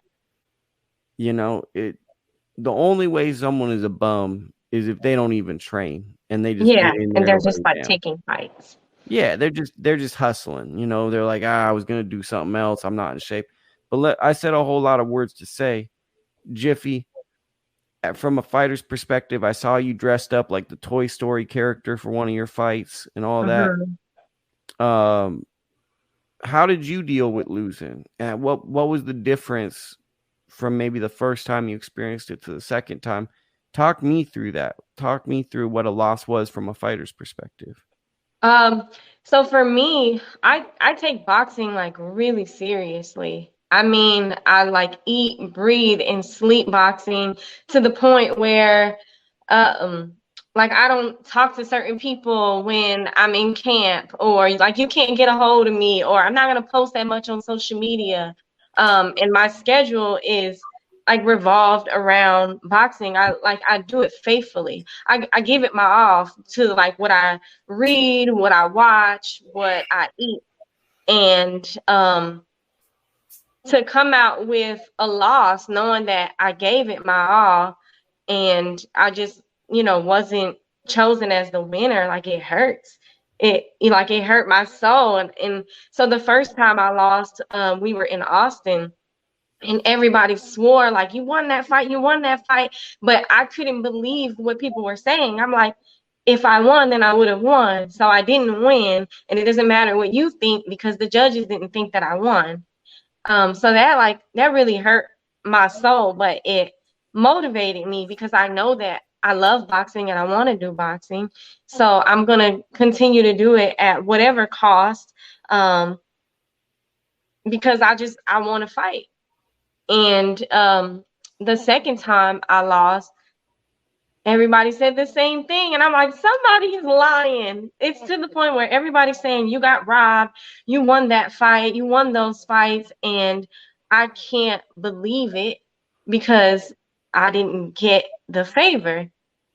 Speaker 4: you know, the only way someone is a bum is if they don't even train and they just get in there
Speaker 3: and they're just like taking fights.
Speaker 4: Yeah, they're just hustling. You know, they're like, I was gonna do something else. I'm not in shape. But I said a whole lot of words to say Jiffy, from a fighter's perspective, I saw you dressed up like the Toy Story character for one of your fights and all that. How did you deal with losing? And what was the difference from maybe the first time you experienced it to the second time? Talk me through that. Talk me through what a loss was from a fighter's perspective.
Speaker 3: So for me, I take boxing like really seriously. I mean, I like eat, breathe, and sleep boxing to the point where like I don't talk to certain people when I'm in camp, or like you can't get a hold of me, or I'm not gonna post that much on social media. And my schedule is like revolved around boxing. I do it faithfully. I give it my all to like what I read, what I watch, what I eat. And to come out with a loss knowing that I gave it my all and I just, wasn't chosen as the winner, like it hurts. It hurt my soul. And so the first time I lost, we were in Austin and everybody swore like you won that fight, but I couldn't believe what people were saying. I'm like, if I won, then I would have won. So I didn't win, and it doesn't matter what you think because the judges didn't think that I won. So that really hurt my soul, but it motivated me because I know that I love boxing and I want to do boxing. So I'm gonna continue to do it at whatever cost, because I want to fight. And the second time I lost, everybody said the same thing. And I'm like, somebody is lying. It's to the point where everybody's saying you got robbed, you won that fight, you won those fights. And I can't believe it because I didn't get the favor.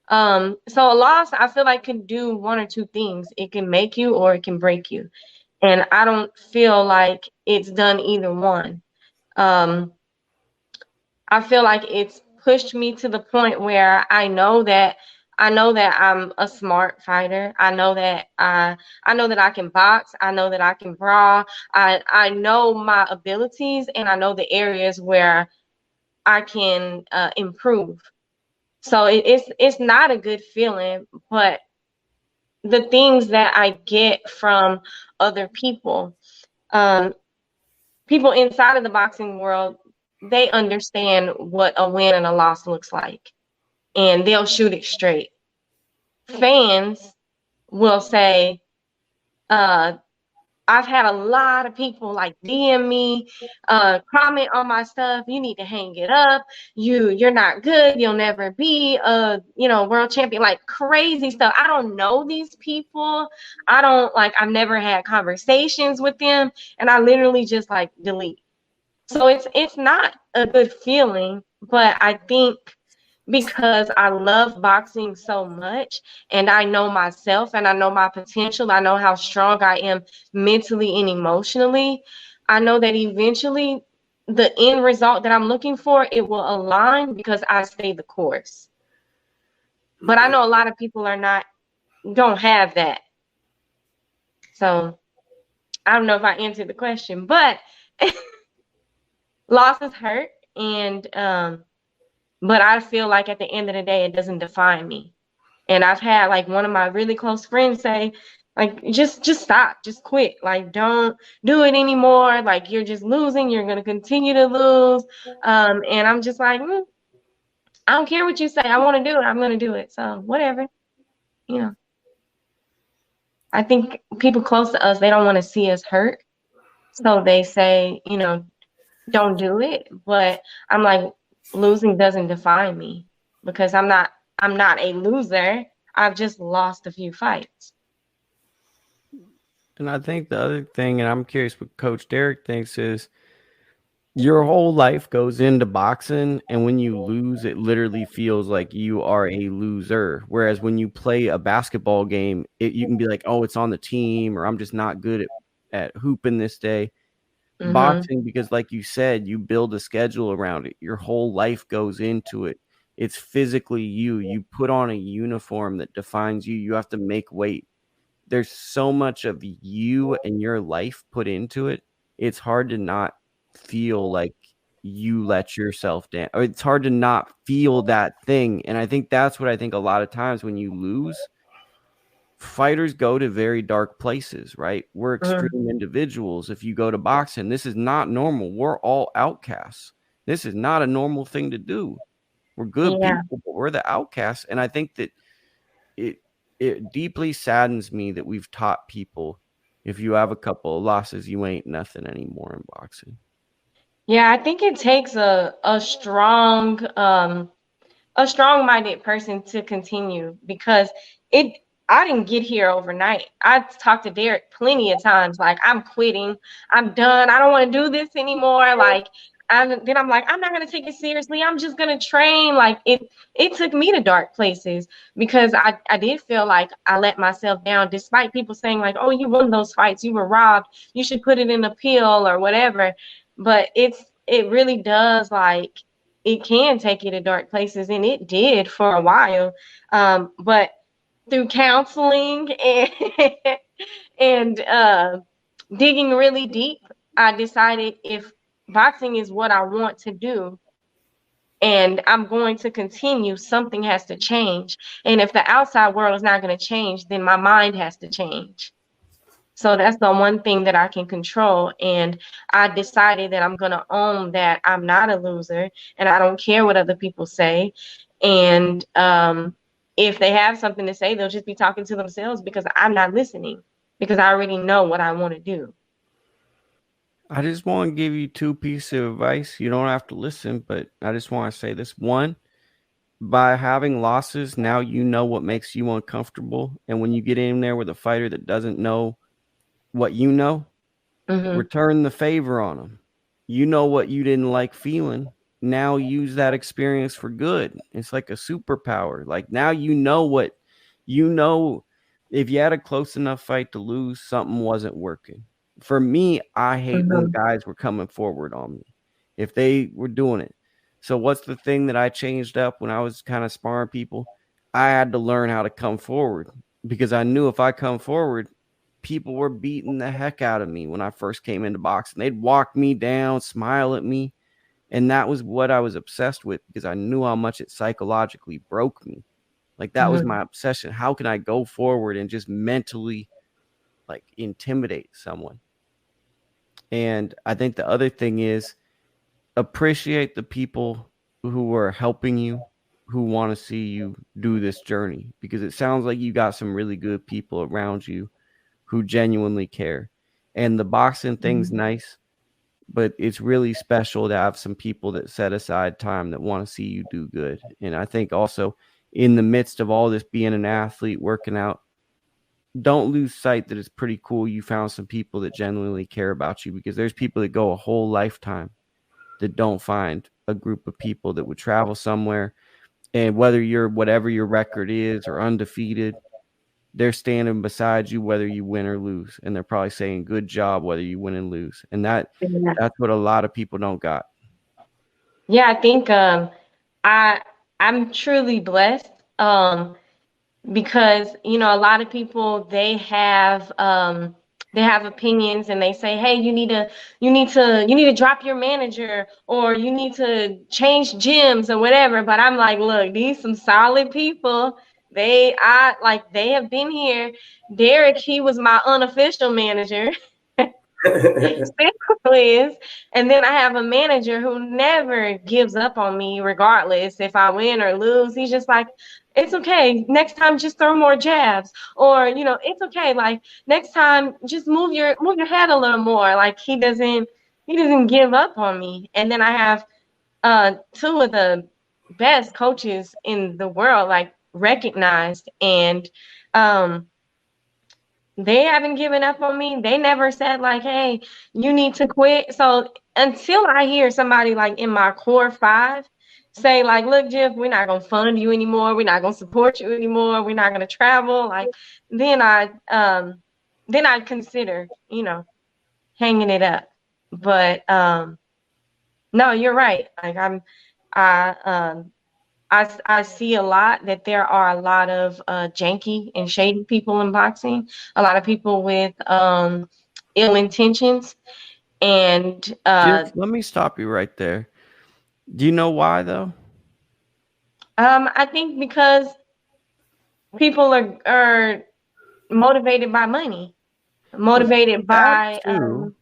Speaker 3: So a loss, I feel like can do one or two things. It can make you or it can break you. And I don't feel like it's done either one. I feel like it's pushed me to the point where I know that I'm a smart fighter. I know that I can box. I know that I can brawl. I know my abilities and I know the areas where I can improve. So it's not a good feeling, but the things that I get from other people, people inside of the boxing world, they understand what a win and a loss looks like, and they'll shoot it straight. Fans will say, I've had a lot of people like DM me, comment on my stuff. You need to hang it up. You're not good. You'll never be a world champion. Like crazy stuff. I don't know these people. I've never had conversations with them, and I literally just like delete. So it's not a good feeling, but I think because I love boxing so much and I know myself and I know my potential, I know how strong I am mentally and emotionally, I know that eventually the end result that I'm looking for, it will align because I stay the course. But I know a lot of people don't have that. So I don't know if I answered the question, but losses hurt, and but I feel like at the end of the day, it doesn't define me. And I've had like one of my really close friends say, like, just stop, just quit. Like, don't do it anymore. Like, you're just losing. You're going to continue to lose. And I'm just like, I don't care what you say. I want to do it. I'm going to do it. So whatever, I think people close to us, they don't want to see us hurt. So they say, don't do it. But I'm like, losing doesn't define me because I'm not a loser. I've just lost a few fights.
Speaker 4: And I think the other thing, and I'm curious what Coach Derek thinks, is your whole life goes into boxing, and when you lose, it literally feels like you are a loser. Whereas when you play a basketball game, you can be like, oh, it's on the team, or I'm just not good at hooping this day. Mm-hmm. Boxing, because like you said, you build a schedule around it. Your whole life goes into it. It's physically you. You put on a uniform that defines you. You have to make weight. There's so much of you and your life put into it. It's hard to not feel like you let yourself down, or it's hard to not feel that thing. And I think that's what I think a lot of times when you lose, fighters go to very dark places, right? We're extreme individuals. If you go to boxing, this is not normal. We're all outcasts. This is not a normal thing to do. We're good
Speaker 3: Yeah.
Speaker 4: people, but we're the outcasts. And I think that it deeply saddens me that we've taught people, if you have a couple of losses, you ain't nothing anymore in boxing.
Speaker 3: Yeah, I think it takes a strong-minded person to continue, because I didn't get here overnight. I talked to Derek plenty of times, like, I'm quitting, I'm done, I don't want to do this anymore. Like, then I'm like, I'm not gonna take it seriously. I'm just gonna train. Like, it took me to dark places, because I did feel like I let myself down, despite people saying like, oh, you won those fights, you were robbed, you should put it in appeal or whatever. But it really does, like, it can take you to dark places, and it did for a while. But through counseling and digging really deep, I decided, if boxing is what I want to do and I'm going to continue, something has to change. And if the outside world is not going to change, then my mind has to change. So that's the one thing that I can control. And I decided that I'm going to own that I'm not a loser, and I don't care what other people say. And if they have something to say, they'll just be talking to themselves, because I'm not listening, because I already know what I want to do.
Speaker 4: I just want to give you 2 pieces of advice. You don't have to listen, but I just want to say this. One, by having losses, now you know what makes you uncomfortable. And when you get in there with a fighter that doesn't know what you know, return the favor on them. You know what you didn't like feeling. Now use that experience for good. It's like a superpower. Like, now you know what you know. If you had a close enough fight to lose, something wasn't working. For me, I hate when guys were coming forward on me if they were doing it. So what's the thing that I changed up when I was kind of sparring people? I had to learn how to come forward, because I knew if I come forward, people were beating the heck out of me when I first came into boxing. They'd walk me down, smile at me. And that was what I was obsessed with, because I knew how much it psychologically broke me. Like, that was my obsession. How can I go forward and just mentally, like, intimidate someone? And I think the other thing is, appreciate the people who are helping you, who want to see you do this journey, because it sounds like you got some really good people around you who genuinely care. And the boxing thing's nice, but it's really special to have some people that set aside time that want to see you do good. And I think also, in the midst of all this, being an athlete, working out, don't lose sight that it's pretty cool you found some people that genuinely care about you, because there's people that go a whole lifetime that don't find a group of people that would travel somewhere. And whether you're whatever your record is or undefeated, they're standing beside you whether you win or lose, and they're probably saying good job whether you win and lose. And that's what a lot of people don't got.
Speaker 3: Yeah, I think I'm truly blessed, because, you know, a lot of people, they have opinions, and they say, hey, you need to drop your manager, or you need to change gyms or whatever. But I'm like, look, these some solid people. They have been here. Derek, he was my unofficial manager. Is. And then I have a manager who never gives up on me, regardless if I win or lose. He's just like, it's okay. Next time, just throw more jabs, or, you know, it's okay. Like, next time, just move your head a little more. Like, he doesn't give up on me. And then I have 2 of the best coaches in the world, like, recognized, and they haven't given up on me. They never said like, hey, you need to quit. So until I hear somebody like in my core 5 say like, look, Jif, we're not going to fund you anymore. We're not going to support you anymore. We're not going to travel. Like, then I consider, you know, hanging it up. But no, you're right. Like, I see a lot that there are a lot of janky and shady people in boxing, a lot of people with ill intentions. And
Speaker 4: Jif, let me stop you right there. Do you know why though?
Speaker 3: I think because people are motivated by money,
Speaker 4: Well,
Speaker 3: motivated
Speaker 4: that
Speaker 3: by
Speaker 4: too.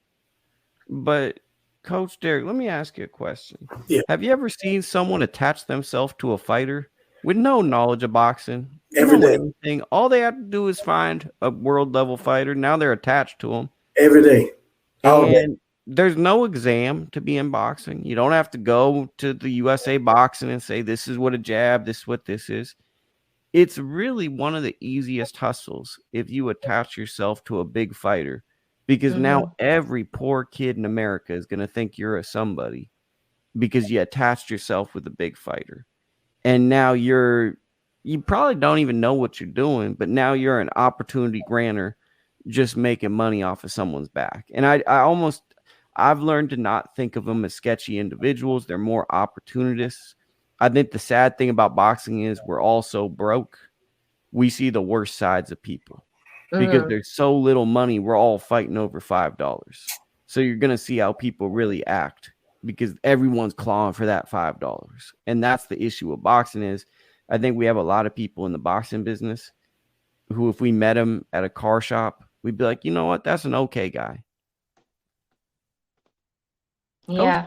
Speaker 4: But Coach Derek, let me ask you a question.
Speaker 5: Yeah,
Speaker 4: Have you ever seen someone attach themselves to a fighter with no knowledge of boxing,
Speaker 5: every
Speaker 4: no
Speaker 5: day,
Speaker 4: anything? All they have to do is find a world level fighter. Now they're attached to them.
Speaker 5: every day, all day.
Speaker 4: And there's no exam to be in boxing. You don't have to go to the USA Boxing and say, this is what a jab, this is what this is. It's really one of the easiest hustles if you attach yourself to a big fighter, because now every poor kid in America is going to think you're a somebody because you attached yourself with a big fighter. And now you probably don't even know what you're doing, but now you're an opportunity granter just making money off of someone's back. And I've learned to not think of them as sketchy individuals. They're more opportunists. I think the sad thing about boxing is we're all so broke. We see the worst sides of people because there's so little money. We're all fighting over $5. So you're going to see how people really act because everyone's clawing for that $5. And that's the issue with boxing is I think we have a lot of people in the boxing business who, if we met them at a car shop, we'd be like, you know what? That's an okay guy.
Speaker 3: Yeah.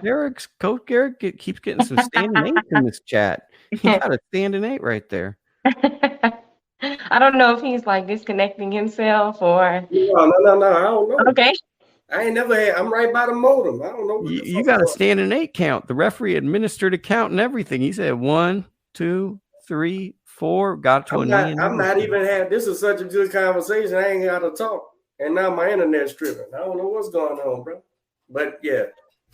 Speaker 4: Coach Derek keeps getting some standing eights in this chat. He got a standing eight right there.
Speaker 3: I don't know if he's like disconnecting himself or.
Speaker 5: No, I don't know.
Speaker 3: Okay.
Speaker 5: I ain't never had. I'm right by the modem. I don't know.
Speaker 4: You got a standing eight count. The referee administered a count and everything. He said 1, 2, 3, 4. Got to a knee.
Speaker 5: I'm not even having. This is such a good conversation. I ain't got to talk, and now my internet's tripping. I don't know what's going on, bro. But yeah,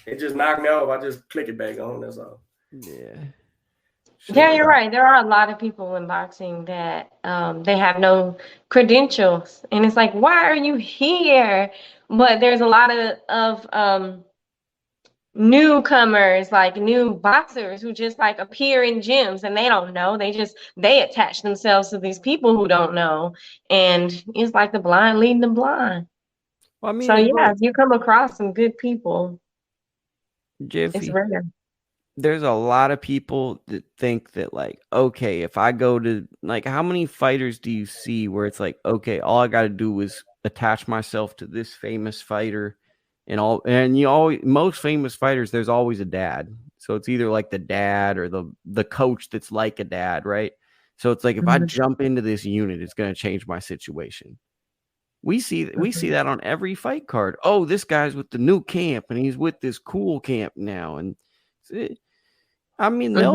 Speaker 5: it just knocked me off. I just click it back on. That's all.
Speaker 4: Yeah.
Speaker 3: Yeah, you're right. There are a lot of people in boxing that they have no credentials, and it's like, why are you here? But there's a lot of newcomers, like new boxers, who just like appear in gyms and they don't know. They attach themselves to these people who don't know, and it's like the blind leading the blind.
Speaker 4: Well, I mean,
Speaker 3: So yeah, if you come across some good people,
Speaker 4: Jiffy,
Speaker 3: it's rare.
Speaker 4: there's a lot of people that think that, like, okay, if I go to, like, how many fighters do you see where it's like, okay, all I got to do is attach myself to this famous fighter and most famous fighters, there's always a dad. So it's either like the dad or the coach that's like a dad, right? So it's like, if I jump into this unit, it's going to change my situation. We see that on every fight card. Oh, this guy's with the new camp and he's with this cool camp now. And I mean, they'll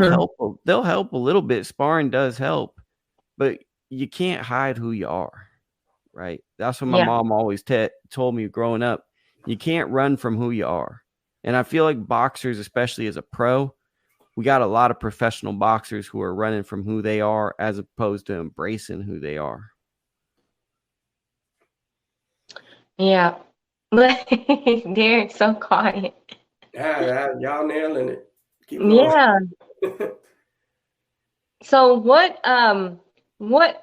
Speaker 4: help a little bit. Sparring does help, but you can't hide who you are, right? That's what my mom always told me growing up. You can't run from who you are. And I feel like boxers, especially as a pro, we got a lot of professional boxers who are running from who they are as opposed to embracing who they are.
Speaker 3: Yeah. Derek's so quiet.
Speaker 5: Y'all nailing it. Keep
Speaker 3: Yeah. So what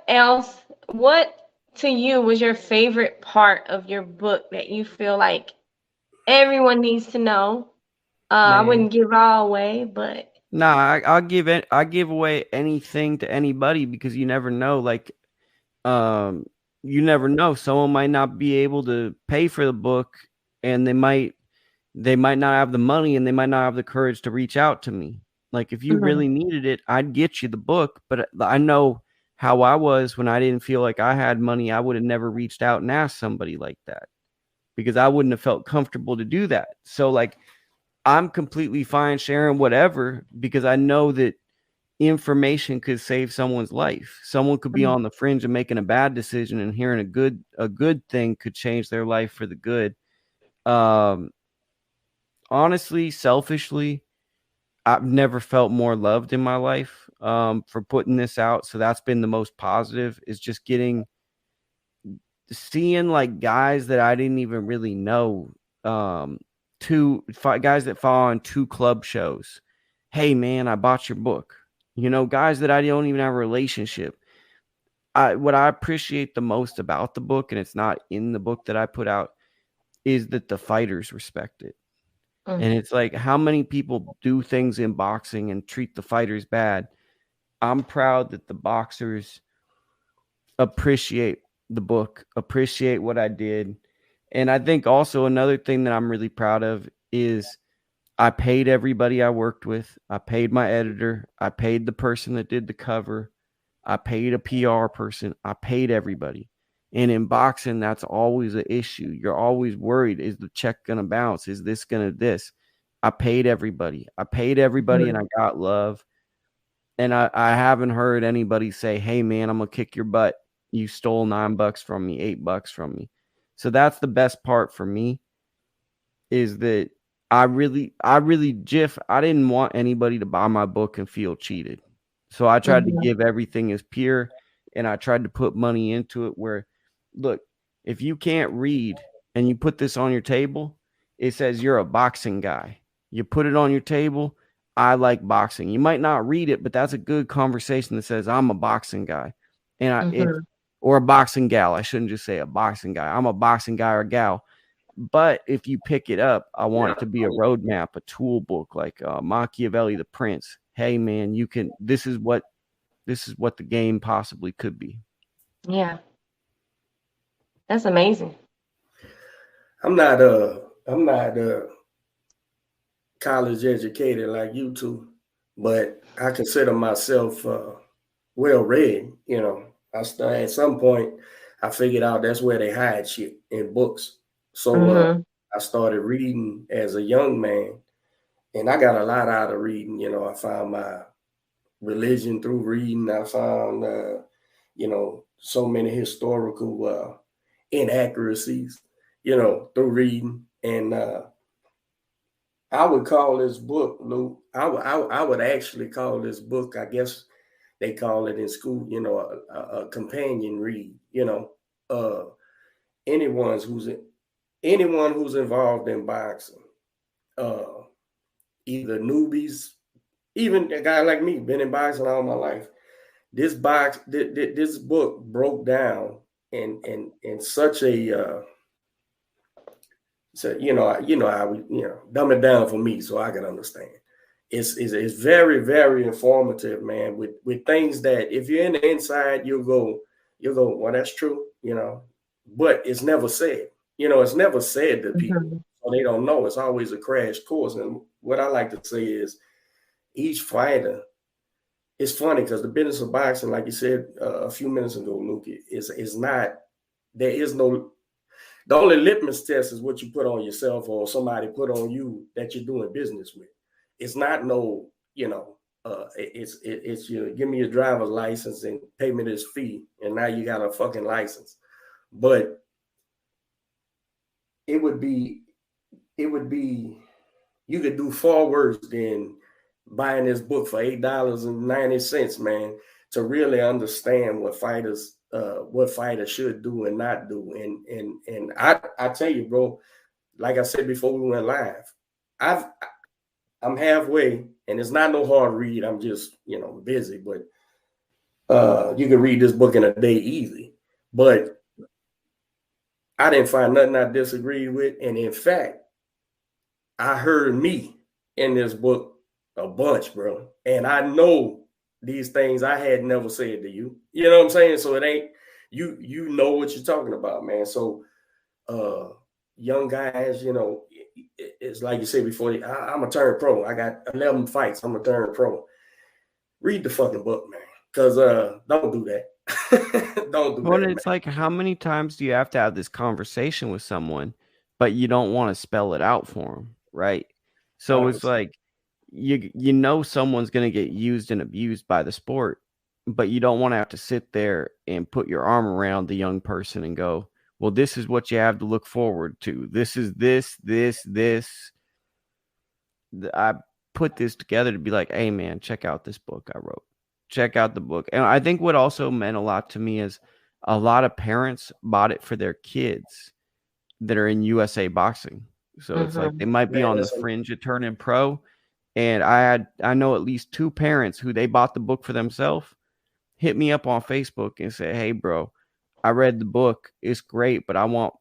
Speaker 3: else, what to you was your favorite part of your book that you feel like everyone needs to know? I wouldn't give it all away, but
Speaker 4: I give away anything to anybody because you never know. Like, you never know. Someone might not be able to pay for the book, and they might not have the money, and they might not have the courage to reach out to me. Like, if you really needed it, I'd get you the book. But I know how I was when I didn't feel like I had money. I would have never reached out and asked somebody like that because I wouldn't have felt comfortable to do that. So, like, I'm completely fine sharing whatever because I know that information could save someone's life. Someone could be on the fringe of making a bad decision, and hearing a good thing could change their life for the good. Honestly, selfishly, I've never felt more loved in my life for putting this out. So that's been the most positive, is just seeing like guys that I didn't even really know, guys that follow on 2 club shows. Hey man, I bought your book. You know, guys that I don't even have a relationship. What I appreciate the most about the book, and it's not in the book that I put out, is that the fighters respect it. And it's like, how many people do things in boxing and treat the fighters bad? I'm proud that the boxers appreciate the book, appreciate what I did. And I think also another thing that I'm really proud of is I paid everybody I worked with. I paid my editor. I paid the person that did the cover. I paid a PR person. I paid everybody. And in boxing, that's always an issue. You're always worried. Is the check going to bounce? Is this going to this? I paid everybody. And I got love. And I haven't heard anybody say, hey, man, I'm going to kick your butt. You stole $9 from me, $8 from me. So that's the best part for me, is that I really, Jif, I didn't want anybody to buy my book and feel cheated. So I tried to give everything as pure, and I tried to put money into it where, look, if you can't read and you put this on your table, it says you're a boxing guy. You put it on your table, I like boxing. You might not read it, but that's a good conversation that says I'm a boxing guy. And or a boxing gal. I shouldn't just say a boxing guy. I'm a boxing guy or gal. But if you pick it up, I want it to be a roadmap, a tool book, like Machiavelli, the Prince. Hey, man, you can. This is what the game possibly could be.
Speaker 3: Yeah, that's amazing.
Speaker 5: I'm not college educated like you two, but I consider myself well read. You know, at some point I figured out that's where they hide shit, in books. So I started reading as a young man, and I got a lot out of reading. You know, I found my religion through reading. I found, so many historical inaccuracies, through reading. And I would call this book, Lou, I would actually call this book, I guess they call it in school, a companion read. Anyone who's involved in boxing, either newbies, even a guy like me, been in boxing all my life. This book broke down in such a so how we dumb it down for me so I can understand. It's very, very informative, man, with things that if you're in the inside, you'll go, well, that's true, but it's never said. It's never said to people, so they don't know. It's always a crash course. And what I like to say is, each fighter, it's funny because the business of boxing, like you said a few minutes ago, Luke, is not, there is no, the only litmus test is what you put on yourself or somebody put on you that you're doing business with. It's not no, it's your, give me your driver's license and pay me this fee, and now you got a fucking license. But it would be, you could do far worse than buying this book for $8.90, man, to really understand what fighters should do and not do. And I tell you, bro, like I said before we went live, I'm halfway, and it's not no hard read. I'm just, busy, but you can read this book in a day easy. But I didn't find nothing I disagreed with. And in fact, I heard me in this book a bunch, bro. And I know these things I had never said to you. You know what I'm saying? So it ain't, you know what you're talking about, man. So young guys, it's like you said before, I'm a turn pro. I got 11 fights. I'm a turn pro. Read the fucking book, man. Because don't do that. Don't do that.
Speaker 4: Well, it's like, how many times do you have to have this conversation with someone, but you don't want to spell it out for them, right? So 100%. It's like, you know someone's going to get used and abused by the sport, but you don't want to have to sit there and put your arm around the young person and go, well, this is what you have to look forward to. This is this. I put this together to be like, hey, man, check out this book I wrote. Check out the book. And I think what also meant a lot to me is a lot of parents bought it for their kids that are in USA boxing. So it's like they might be on the fringe of turning pro. And I know at least 2 parents who they bought the book for themselves, hit me up on Facebook and said, hey, bro, I read the book. It's great, but I want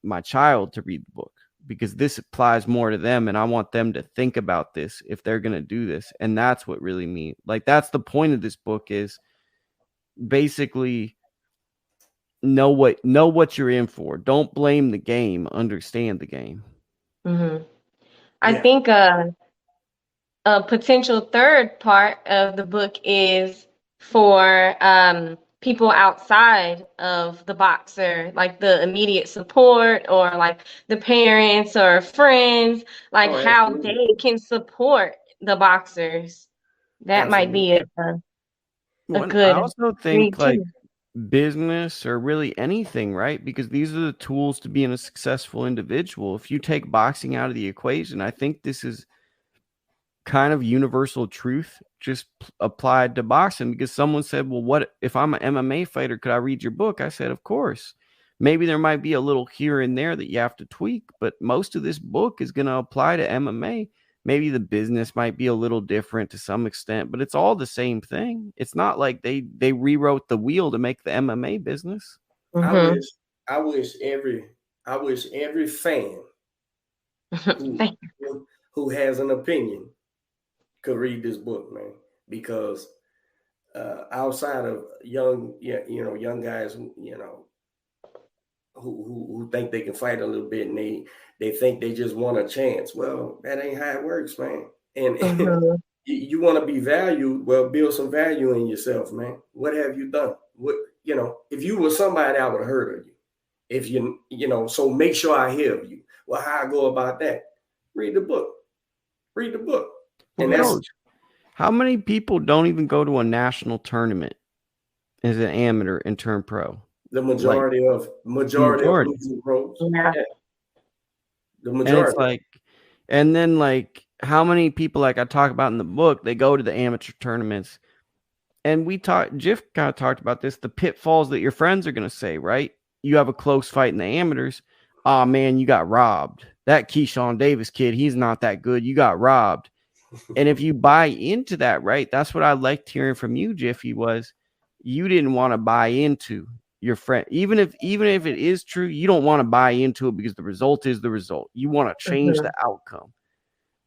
Speaker 4: my child to read the book. because this applies more to them, and I want them to think about this if they're going to do this. And that's what really means. Like, that's the point of this book, is basically know what you're in for. Don't blame the game, understand the game.
Speaker 3: Mm-hmm. I
Speaker 5: Yeah.
Speaker 3: think a potential third part of the book is for people outside of the boxer, like the immediate support, or like the parents or friends, like
Speaker 5: Oh,
Speaker 3: how
Speaker 5: absolutely.
Speaker 3: they can support the boxers. That might be a
Speaker 4: I
Speaker 3: good
Speaker 4: also think
Speaker 3: read
Speaker 4: like
Speaker 3: too.
Speaker 4: business, or really anything, right? Because these are the tools to being a successful individual. If you take boxing out of the equation, I think this is kind of universal truth just applied to boxing, because someone said, well, what if I'm an MMA fighter, could I read your book? I said, of course. Maybe there might be a little here and there that you have to tweak, but most of this book is going to apply to MMA. Maybe the business might be a little different to some extent, but it's all the same thing. It's not like they rewrote the wheel to make the MMA business.
Speaker 3: Mm-hmm.
Speaker 5: I wish every fan who has an opinion could read this book, man, because outside of young guys, who think they can fight a little bit, and they think they just want a chance. Well, that ain't how it works, man. And
Speaker 3: Mm-hmm.
Speaker 5: you want to be valued. Well, build some value in yourself, man. What have you done? What, if you were somebody, I would have heard of you. If so make sure I hear you. Well, how I go about that? Read the book. Read the book.
Speaker 4: Well,
Speaker 5: And that's
Speaker 4: Coach, how many people don't even go to a national tournament as an amateur and turn pro?
Speaker 5: the majority of losing pros.
Speaker 3: Yeah.
Speaker 5: Yeah. The
Speaker 4: And
Speaker 5: majority.
Speaker 4: it's like, and then like, how many people, like I talk about in the book, they go to the amateur tournaments, and Jif kind of talked about this, the pitfalls that your friends are going to say, right? You have a close fight in the amateurs. Oh man, you got robbed. That Keyshawn Davis kid, he's not that good. You got robbed. And if you buy into that, right? That's what I liked hearing from you, Jiffy, was you didn't want to buy into your friend. Even if it is true, you don't want to buy into it, because the result is the result. You want to change
Speaker 3: Mm-hmm.
Speaker 4: the outcome.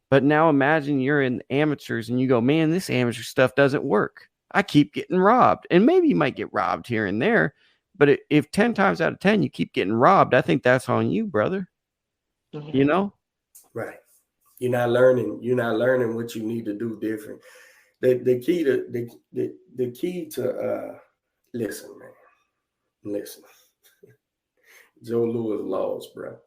Speaker 4: But now imagine you're in amateurs and you go, man, this amateur stuff doesn't work. I keep getting robbed. And maybe you might get robbed here and there, but if 10 times out of 10 you keep getting robbed, I think that's on you, brother.
Speaker 3: Mm-hmm.
Speaker 5: Right. You're not learning what you need to do different. The key to listen, man. Listen. Joe Louis lost, bro.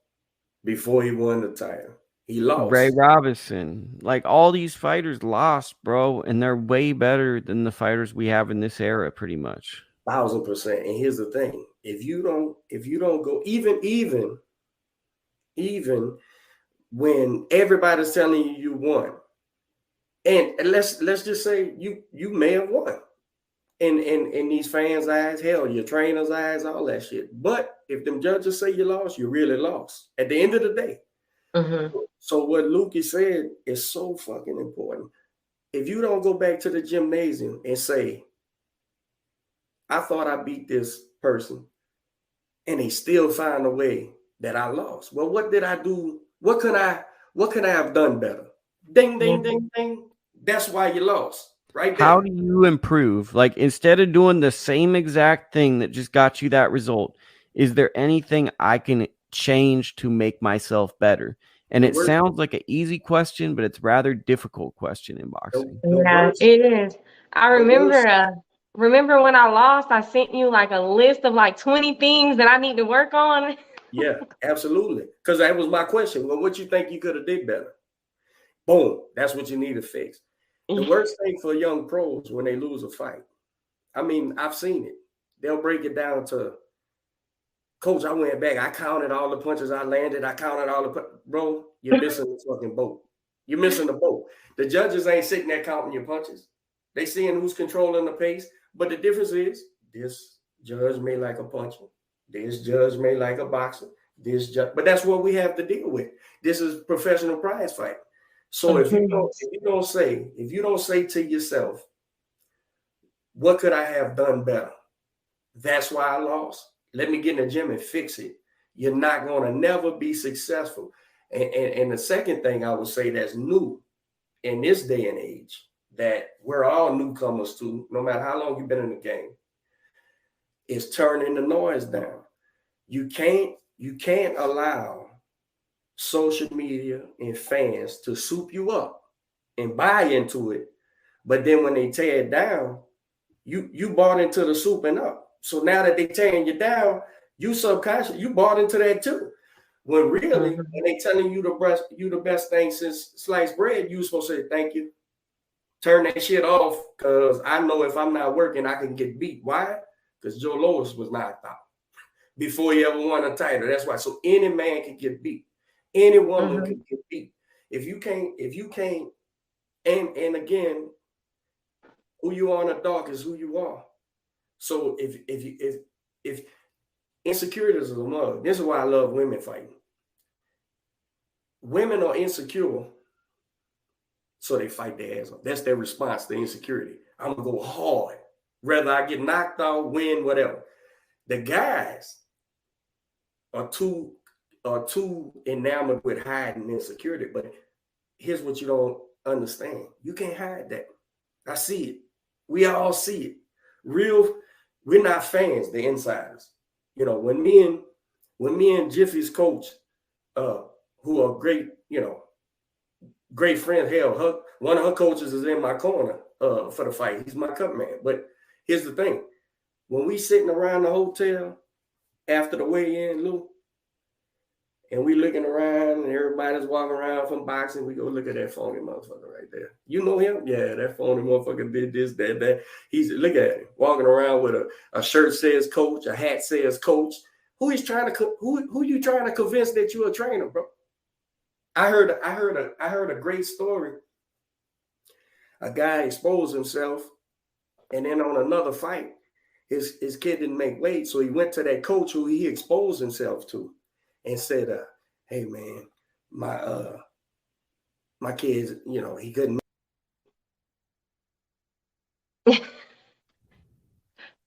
Speaker 5: Before he won the title. He lost.
Speaker 4: Ray Robinson, like all these fighters lost, bro, and they're way better than the fighters we have in this era, pretty much.
Speaker 5: 1,000%. And here's the thing: if you don't go, even when everybody's telling you won, and let's just say you may have won, in these fans' eyes, hell, your trainers' eyes, all that shit. But if them judges say you lost, you really lost at the end of the day.
Speaker 3: Mm-hmm.
Speaker 5: So what Lucas said is so fucking important. If you don't go back to the gymnasium and say, I thought I beat this person, and they still find a way that I lost. Well, what did I do? What could I have done better? Ding, ding, ding, ding. That's why you lost. Right there.
Speaker 4: How do you improve? Like, instead of doing the same exact thing that just got you that result, is there anything I can change to make myself better? And it sounds like an easy question, but it's rather difficult question in boxing.
Speaker 3: Yeah, it is. I remember when I lost, I sent you like a list of like 20 things that I need to work on.
Speaker 5: Yeah, absolutely. Because that was my question. Well, what you think you could have did better? Boom. That's what you need to fix. The worst thing for young pros when they lose a fight, I mean, I've seen it. They'll break it down to, Coach, I went back. I counted all the punches I landed. I counted all the bro, you're missing the fucking boat. You're missing the boat. The judges ain't sitting there counting your punches. They seeing who's controlling the pace. But the difference is this judge may like a puncher. This judge may like a boxer. But that's what we have to deal with. This is professional prize fight. So if you don't say to yourself, what could I have done better? That's why I lost. Let me get in the gym and fix it. You're not going to never be successful. And the second thing I would say that's new in this day and age, that we're all newcomers to, no matter how long you've been in the game, is turning the noise down. You can't allow social media and fans to soup you up and buy into it. But then when they tear it down, you bought into the souping up. So now that they tearing you down, you subconscious, you bought into that too. When really, when they telling you the best thing since sliced bread, you supposed to say thank you. Turn that shit off, because I know if I'm not working, I can get beat. Why? Because Joe Louis was knocked out before he ever won a title. That's why. So any man can get beat. Any woman can get beat. If you can't, and again, who you are in the dark is who you are. So if insecurities is a mug, this is why I love women fighting. Women are insecure, so they fight their ass off. That's their response to insecurity. I'm gonna go hard, whether I get knocked out, win, whatever. The guys are too enamored with hiding insecurity. But here's what you don't understand: you can't hide that. I see it. We all see it. We're not fans, the insiders. You know, when me and Jiffy's coach, who are great, great friends. Hell, one of her coaches is in my corner for the fight. He's my cup man. But here's the thing: when we sitting around the hotel after the weigh-in, Lou, and we looking around and everybody's walking around from boxing, we go look at that phony motherfucker right there. You know him? Yeah, that phony motherfucker did this, that. Look at him walking around with a shirt says coach, a hat says coach. Who you trying to convince that you're a trainer, bro? I heard a great story. A guy exposed himself, and then on another fight, his kid didn't make weight, so he went to that coach who he exposed himself to, and said, "Hey man, my kid's, he couldn't."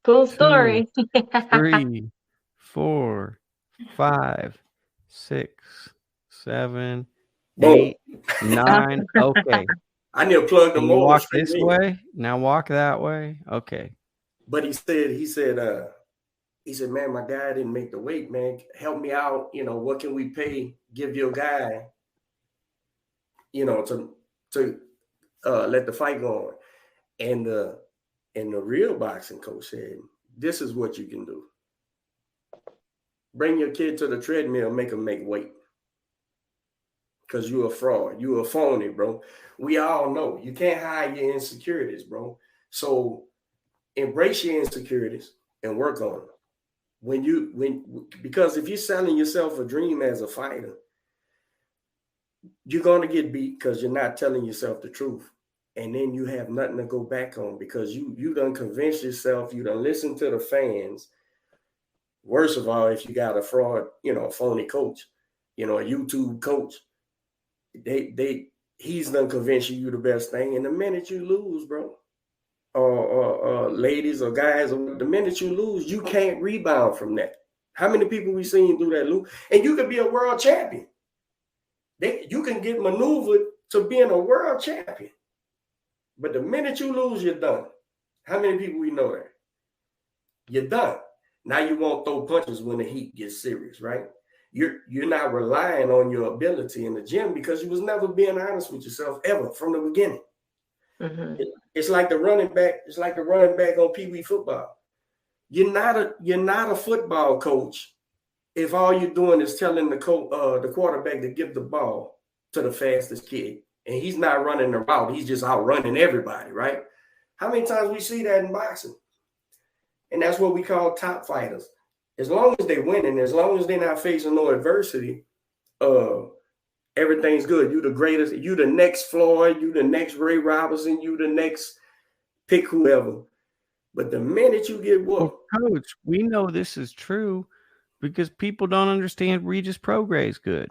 Speaker 3: Cool story.
Speaker 4: 3, 4, 5, 6, 7, 8, 9. Okay.
Speaker 5: I need to plug the motor.
Speaker 4: Walk this way. Now walk that way. Okay.
Speaker 5: But he said, man, my guy didn't make the weight, man. Help me out. What can we pay? Give your guy, to let the fight go on. And the real boxing coach said, this is what you can do. Bring your kid to the treadmill, make him make weight. Because you're a fraud. You're a phony, bro. We all know you can't hide your insecurities, bro. So embrace your insecurities and work on them. Because if you're selling yourself a dream as a fighter, you're going to get beat because you're not telling yourself the truth. And then you have nothing to go back on because you done convinced yourself, you done listened to the fans. Worst of all, if you got a fraud, phony coach, a YouTube coach, he's done convince you the best thing. And the minute you lose, bro, or ladies or guys, the minute you lose, you can't rebound from that. How many people we seen do that, Lou? And you could be a world champion. You can get maneuvered to being a world champion. But the minute you lose, you're done. How many people we know that? You're done. Now you won't throw punches when the heat gets serious, right? You're not relying on your ability in the gym because you was never being honest with yourself ever from the beginning. Mm-hmm. It's like the running back. It's like the running back on Pee Wee football. You're not a football coach if all you're doing is telling the quarterback to give the ball to the fastest kid. And he's not running the route. He's just outrunning everybody, right? How many times we see that in boxing? And that's what we call top fighters. As long as they're winning, as long as they're not facing no adversity, everything's good. You the greatest. You the next Floyd. You the next Ray Robinson. You the next pick whoever. But the minute you get whooped.
Speaker 4: Well, Coach, we know this is true because people don't understand Regis Prograis good.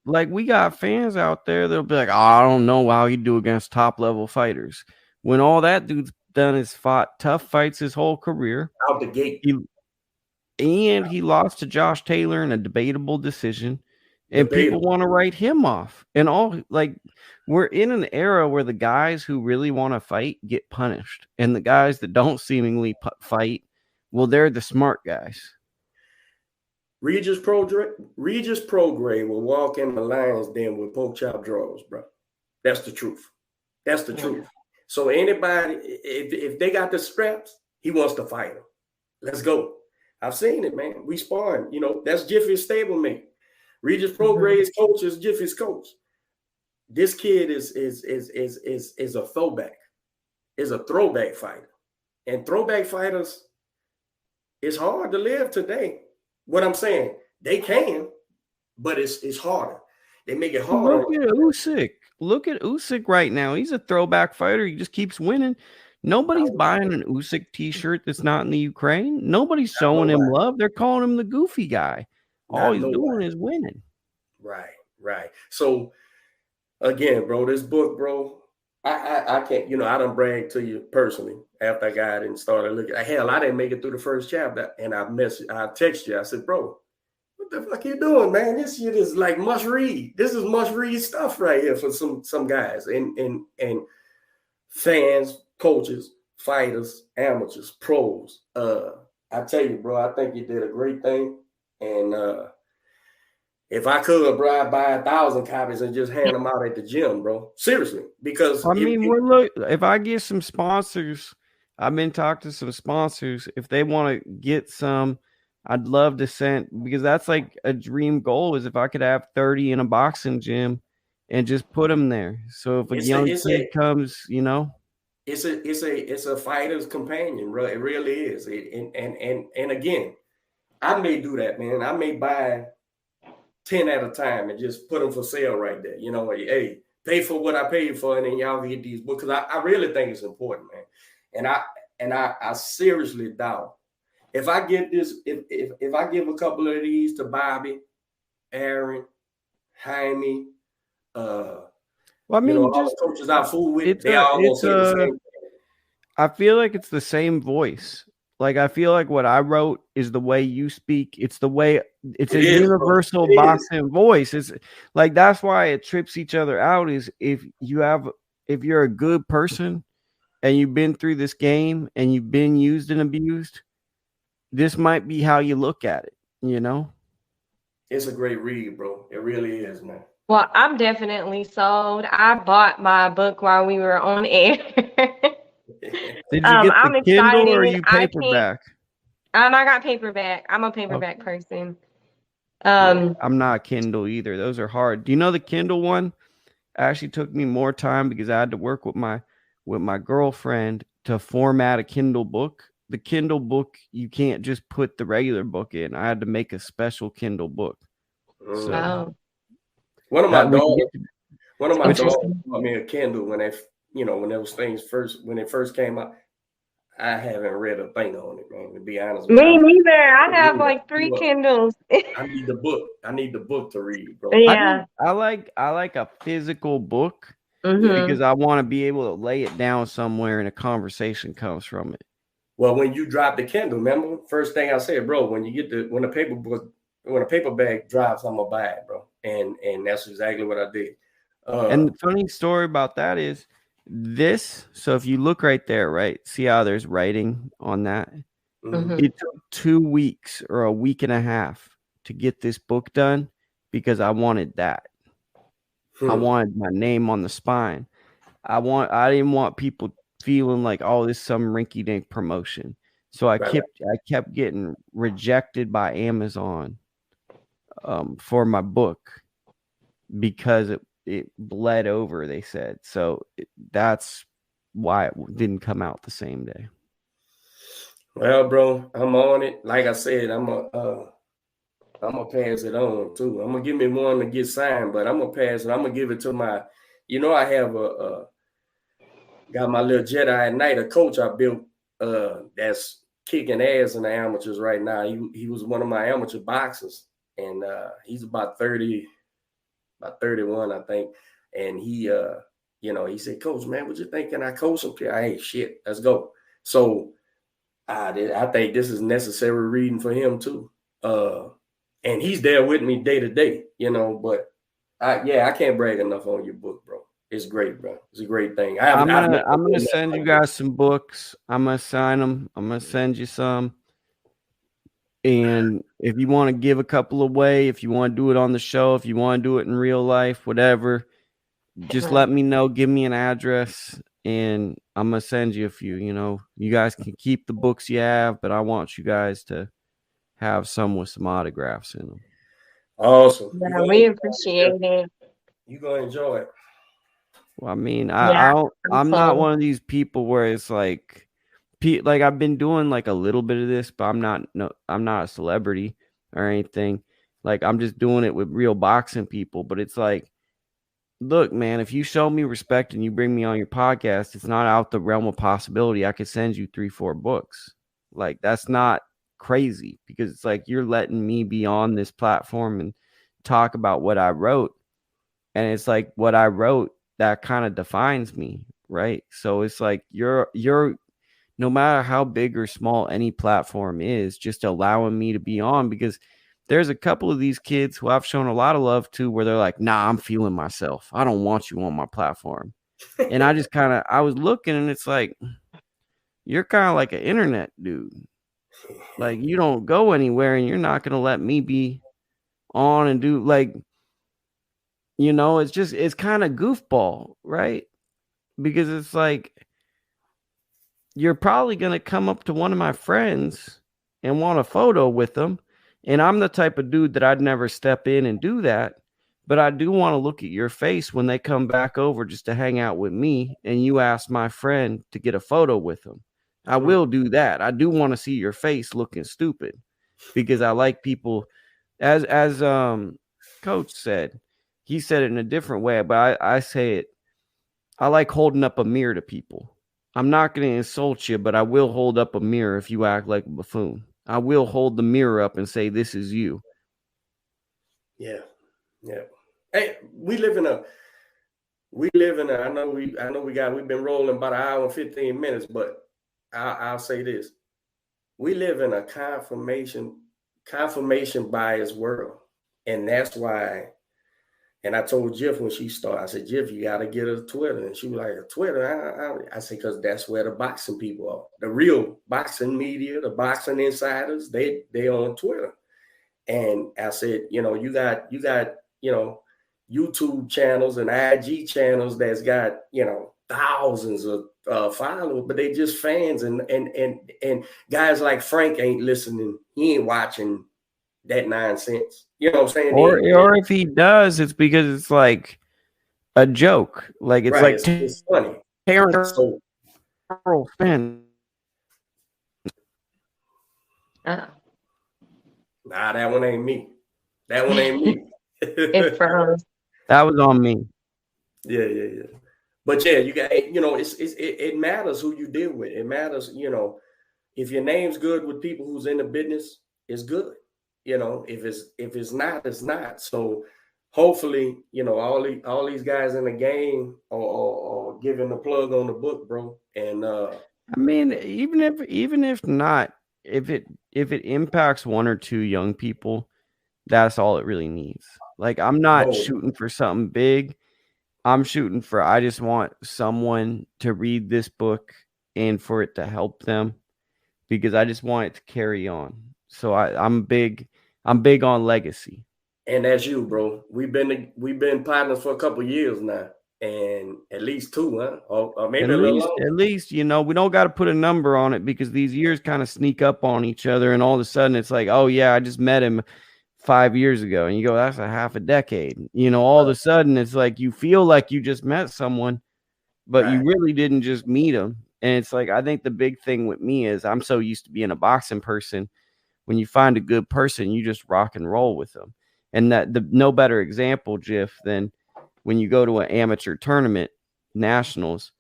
Speaker 4: Like, we got fans out there, they'll be like, I don't know how you do against top-level fighters. When all that dude's done is fought tough fights his whole career.
Speaker 5: Out the gate.
Speaker 4: He lost to Josh Taylor in a debatable decision. and people want to write him off. And all, like, we're in an era where the guys who really want to fight get punished, and the guys that don't seemingly fight, well, they're the smart guys.
Speaker 5: Regis Prograde will walk in the lion's den with pork chop drawers, bro. That's the truth. That's the truth. So anybody, if they got the straps, he wants to fight them. Let's go. I've seen it, man. We sparring. You know, that's Jiffy's stablemate. Regis Prograde's coach is Jiffy's coach. This kid is a throwback. Is a throwback fighter. And throwback fighters, it's hard to live today. What I'm saying, they can, but it's harder. They make it harder.
Speaker 4: Look at Usyk. Look at Usyk right now. He's a throwback fighter. He just keeps winning. Nobody's buying an Usyk t-shirt that's not in the Ukraine. Nobody's showing him love. They're calling him the goofy guy. All he's doing is winning.
Speaker 5: Right. So again, bro, this book, bro, I can't, you know, I done brag to you personally after I got it and started looking. Hell, I didn't make it through the first chapter, and I text you. I said, bro, what the fuck you doing, man? This shit is like must read. This is must read stuff right here for some guys and fans, coaches, fighters, amateurs, pros. I tell you, bro, I think you did a great thing. And if I could, bro, I'd buy 1,000 copies and just hand them out at the gym, bro. Seriously, because
Speaker 4: look, if I get some sponsors, I've been talking to some sponsors. If they want to get some, I'd love to send, because that's like a dream goal, is if I could have 30 in a boxing gym and just put them there. So if a young kid comes, you know,
Speaker 5: it's a fighter's companion, bro. It really is. And again, I may do that, man. I may buy 10 at a time and just put them for sale right there. You know, hey, pay for what I paid for, and then y'all get these books, because I really think it's important, man. And I seriously doubt if I get this, if I give a couple of these to Bobby, Aaron, Jaime,
Speaker 4: well, I mean,
Speaker 5: you know, all the coaches I fool with, they all gonna say the same thing.
Speaker 4: I feel like it's the same voice. Like, I feel like what I wrote is the way you speak. It's the way, it's a universal boxing voice. It's like, that's why it trips each other out, is if you're a good person and you've been through this game and you've been used and abused, this might be how you look at it, you know?
Speaker 5: It's a great read, bro. It really is, man.
Speaker 3: Well, I'm definitely sold. I bought my book while we were on air.
Speaker 4: Did you get the Kindle or are you paperback?
Speaker 3: I got paperback. I'm a paperback person.
Speaker 4: I'm not Kindle either. Those are hard. Do you know the Kindle one actually took me more time because I had to work with my girlfriend to format a Kindle book. The Kindle book, you can't just put the regular book in. I had to make a special Kindle book. So,
Speaker 5: one of my daughters bought me a Kindle when those things first came out. I haven't read a thing on it, man, to be honest with you.
Speaker 3: Me neither. I have like 3 Kindles.
Speaker 5: I need the book. I need the book to read, bro.
Speaker 3: Yeah.
Speaker 4: I like a physical book because I want to be able to lay it down somewhere and a conversation comes from it.
Speaker 5: Well, when you drop the Kindle, remember, first thing I said, bro, when a paperback drops, I'm gonna buy it, bro. And that's exactly what I did.
Speaker 4: And the funny story about that is this. So if you look right there, right, see how there's writing on that? It took 2 weeks or a week and a half to get this book done because I wanted that. I wanted my name on the spine. I didn't want people feeling like, oh, this is some rinky-dink promotion. So I kept getting rejected by Amazon for my book because it bled over, they said. So that's why it didn't come out the same day.
Speaker 5: Well, bro, I'm on it. Like I said, I'm gonna pass it on too. I'm gonna give me one to get signed, but I'm gonna pass it. I'm gonna give it to my, I have got my little Jedi Knight, a coach I built that's kicking ass in the amateurs right now. He was one of my amateur boxers, and he's about 30, about 31, I think. And he he said, Coach, man, what you think? Can I coach him? Hey, shit, let's go. So I think this is necessary reading for him too. and he's there with me day to day, you know. But I can't brag enough on your book, bro. It's great, bro. It's a great thing.
Speaker 4: I'm gonna send you guys some books. I'm gonna sign them. I'm gonna send you some. And if you want to give a couple away, if you want to do it on the show, if you want to do it in real life, whatever, just let me know. Give me an address, and I'm gonna send you a few. You know, you guys can keep the books you have, but I want you guys to have some with some autographs in them.
Speaker 5: Awesome.
Speaker 3: Yeah, we appreciate it.
Speaker 5: You're gonna enjoy it.
Speaker 4: Well, I mean, I'm not one of these people where it's like I've been doing like a little bit of this, but I'm not a celebrity or anything. Like, I'm just doing it with real boxing people. But it's like, look, man, if you show me respect and you bring me on your podcast, it's not out the realm of possibility I could send you 3-4 books. Like, that's not crazy, because it's like you're letting me be on this platform and talk about what I wrote. And it's like what I wrote that kind of defines me, right? So it's like you're no matter how big or small any platform is, just allowing me to be on, because there's a couple of these kids who I've shown a lot of love to where they're like, nah, I'm feeling myself. I don't want you on my platform. And I just I was looking, and it's like, you're kind of like an internet dude. Like, you don't go anywhere, and you're not going to let me be on and do, like, you know, it's kind of goofball, right? Because it's like, you're probably going to come up to one of my friends and want a photo with them. And I'm the type of dude that I'd never step in and do that. But I do want to look at your face when they come back over just to hang out with me, and you ask my friend to get a photo with them. I will do that. I do want to see your face looking stupid, because I like people, as Coach said. He said it in a different way, but I say it. I like holding up a mirror to people. I'm not going to insult you, but I will hold up a mirror if you act like a buffoon. I will hold the mirror up and say, this is you.
Speaker 5: Yeah. Yeah. Hey, we've been rolling about an hour and 15 minutes, but I'll say this. We live in a confirmation bias world. And that's why. And I told Jif when she started, I said, Jif, you got to get a Twitter. And she was like, a Twitter? I said, because that's where the boxing people are. The real boxing media, the boxing insiders, they on Twitter. And I said, you know, you got, you know, YouTube channels and IG channels that's got, you know, thousands of followers, but they just fans. And guys like Frank ain't listening. He ain't watching that nonsense. You know what I'm saying?
Speaker 4: Or if he does, it's because it's like a joke. Like, it's
Speaker 5: right,
Speaker 4: like
Speaker 5: it's funny.
Speaker 4: So,
Speaker 5: nah, that one ain't me.
Speaker 3: It froze.
Speaker 4: That was on me.
Speaker 5: Yeah. But yeah, you got, you know, it matters who you deal with. It matters, you know, if your name's good with people who's in the business, it's good. You know, if it's not, it's not. So hopefully, you know, all these guys in the game are giving the plug on the book, bro. And
Speaker 4: I mean, even if not, if it impacts one or two young people, that's all it really needs. Like, I'm not shooting for something big. I'm shooting for, I just want someone to read this book and for it to help them, because I just want it to carry on. So I'm big on legacy.
Speaker 5: And that's you, bro. We've been partners for a couple of years now, and at least 2, huh? Or maybe
Speaker 4: at least, you know, we don't got to put a number on it, because these years kind of sneak up on each other, and all of a sudden it's like, oh yeah, I just met him 5 years ago, and you go, that's a half a decade. You know, all of a sudden it's like you feel like you just met someone, but you really didn't just meet them. And it's like, I think the big thing with me is I'm so used to being a boxing person. When you find a good person, you just rock and roll with them. And that no better example, Jif, than when you go to an amateur tournament, nationals,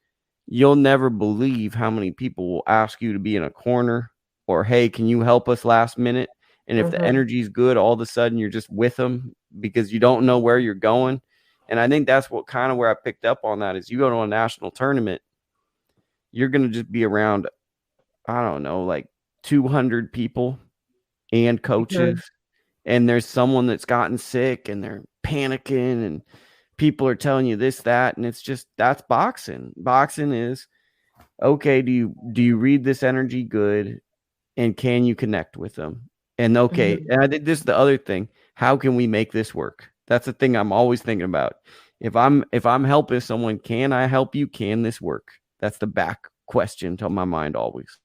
Speaker 4: you'll never believe how many people will ask you to be in a corner, or, hey, can you help us last minute? And if the energy's good, all of a sudden you're just with them because you don't know where you're going. And I think that's what kind of where I picked up on that is, you go to a national tournament, you're going to just be around, I don't know, like 200 people and coaches. and there's someone that's gotten sick and they're panicking and people are telling you this, that, and it's just, that's boxing. Boxing is, okay, do you read this energy good, and can you connect with them? And okay, and I think this is the other thing. How can we make this work? That's the thing I'm always thinking about. If I'm helping someone, can I help you? Can this work? That's the back question to my mind always.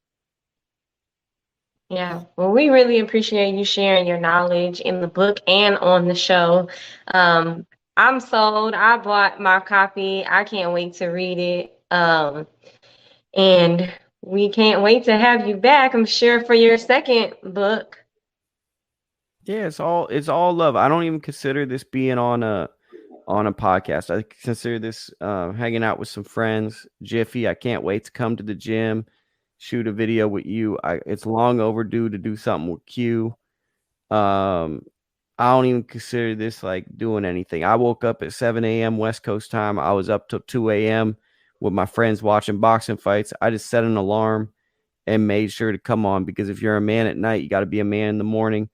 Speaker 3: Yeah, well, we really appreciate you sharing your knowledge in the book and on the show. I'm sold. I bought my copy. I can't wait to read it. And we can't wait to have you back, I'm sure, for your second book.
Speaker 4: Yeah, it's all love. I don't even consider this being on a podcast. I consider this hanging out with some friends. Jiffy, I can't wait to come to the gym, shoot a video with you. It's long overdue to do something with Q. I don't even consider this like doing anything. I woke up at 7 a.m. West Coast time. I was up till 2 a.m. with my friends watching boxing fights. I just set an alarm and made sure to come on, because if you're a man at night, you got to be a man in the morning.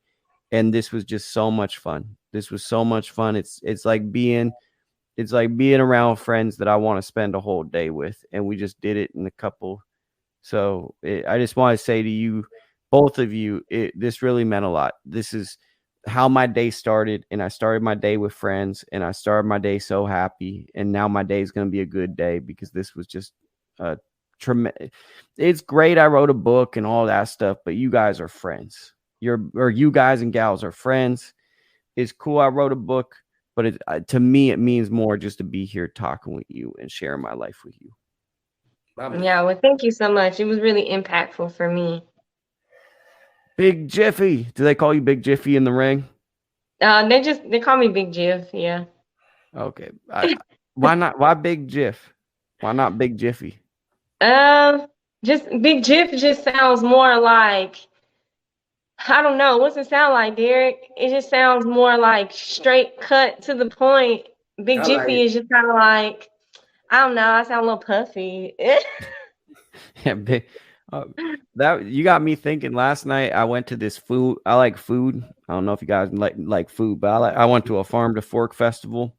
Speaker 4: And this was just so much fun. This was so much fun. It's like being around friends that I want to spend a whole day with, and we just did it in a couple. So I just want to say to you, both of you, this really meant a lot. This is how my day started, and I started my day with friends, and I started my day so happy, and now my day is going to be a good day because this was just tremendous. It's great I wrote a book and all that stuff, but you guys are friends. You guys and gals are friends. It's cool I wrote a book, but to me, it means more just to be here talking with you and sharing my life with you.
Speaker 3: Yeah, well, thank you so much. It was really impactful for me.
Speaker 4: Big Jiffy. Do they call you Big Jiffy in the ring?
Speaker 3: They call me Big Jif. Yeah.
Speaker 4: Okay. Why not? Why Big Jif? Why not Big Jiffy?
Speaker 3: Just Big Jif just sounds more like, I don't know. What's it sound like, Derek? It just sounds more like straight cut to the point. Big Jiffy is just kind of like, I don't know. I sound a little puffy.
Speaker 4: Yeah, big. That you got me thinking. Last night I went to this food. I like food. I don't know if you guys like food, but I went to a farm to fork festival,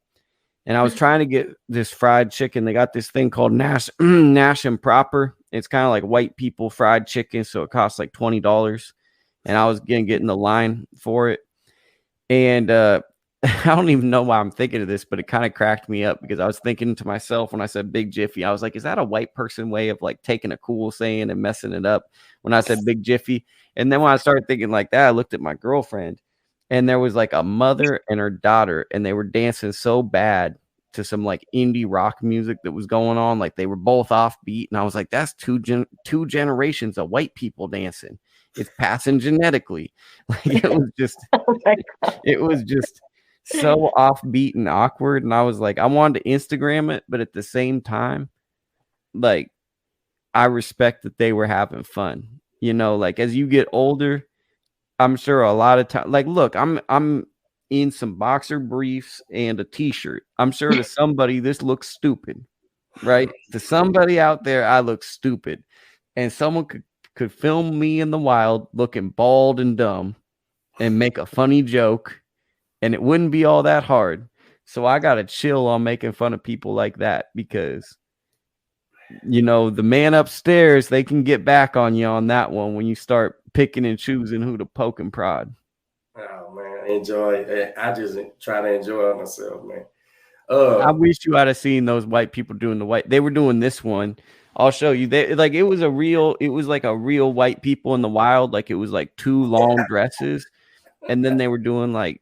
Speaker 4: and I was trying to get this fried chicken. They got this thing called Nash and Proper. It's kind of like white people fried chicken, so it costs like $20. And I was gonna get in the line for it, and I don't even know why I'm thinking of this, but it kind of cracked me up because I was thinking to myself when I said Big Jiffy, I was like, is that a white person way of like taking a cool saying and messing it up when I said Big Jiffy? And then when I started thinking like that, I looked at my girlfriend, and there was like a mother and her daughter, and they were dancing so bad to some like indie rock music that was going on. Like they were both offbeat. And I was like, that's two generations of white people dancing. It's passing genetically. Like it was just so offbeat and awkward. And I was like, I wanted to Instagram it, but at the same time, like I respect that they were having fun. You know, like as you get older, I'm sure a lot of time, like, look, I'm in some boxer briefs and a t-shirt. I'm sure to somebody this looks stupid, right? To somebody out there, I look stupid. And someone could film me in the wild looking bald and dumb and make a funny joke, and it wouldn't be all that hard. So I got to chill on making fun of people like that because, you know, the man upstairs, they can get back on you on that one when you start picking and choosing who to poke and prod.
Speaker 5: Oh, man, enjoy. I just try to enjoy myself, man.
Speaker 4: I wish you had seen those white people doing they were doing this one. I'll show you. It was like a real white people in the wild. Like it was like two long dresses. And then they were doing like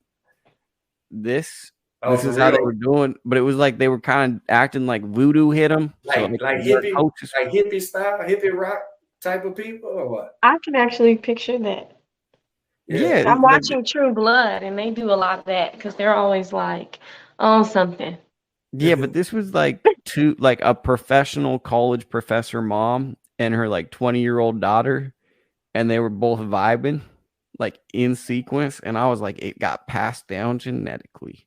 Speaker 4: this. This is how they were doing. But it was like they were kind of acting like voodoo hit them.
Speaker 5: Like hippie style, hippie rock type of people or what?
Speaker 3: I can actually picture that.
Speaker 4: Yeah.
Speaker 3: I'm watching True Blood, and they do a lot of that because they're always like on something.
Speaker 4: Yeah, but this was like a professional college professor mom and her like 20-year-old daughter, and they were both vibing like in sequence. And I was like, it got passed down genetically.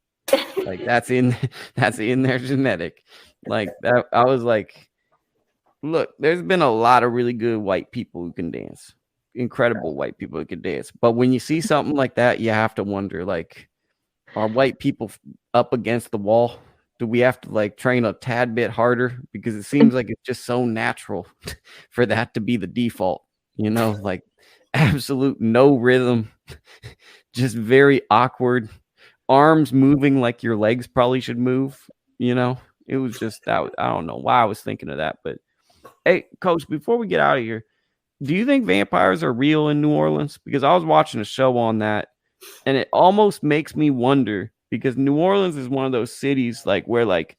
Speaker 4: Like that's in their genetic. Like that, I was like, look, there's been a lot of really good white people who can dance. incredible white people that can dance. But when you see something like that, you have to wonder, like, are white people up against the wall? Do we have to like train a tad bit harder? Because it seems like it's just so natural for that to be the default, like absolute no rhythm, just very awkward, arms moving like your legs probably should move, it was just that. I don't know why I was thinking of that, but hey, Coach, before we get out of here, do you think vampires are real in New Orleans? Because I was watching a show on that, and it almost makes me wonder, because New Orleans is one of those cities like where like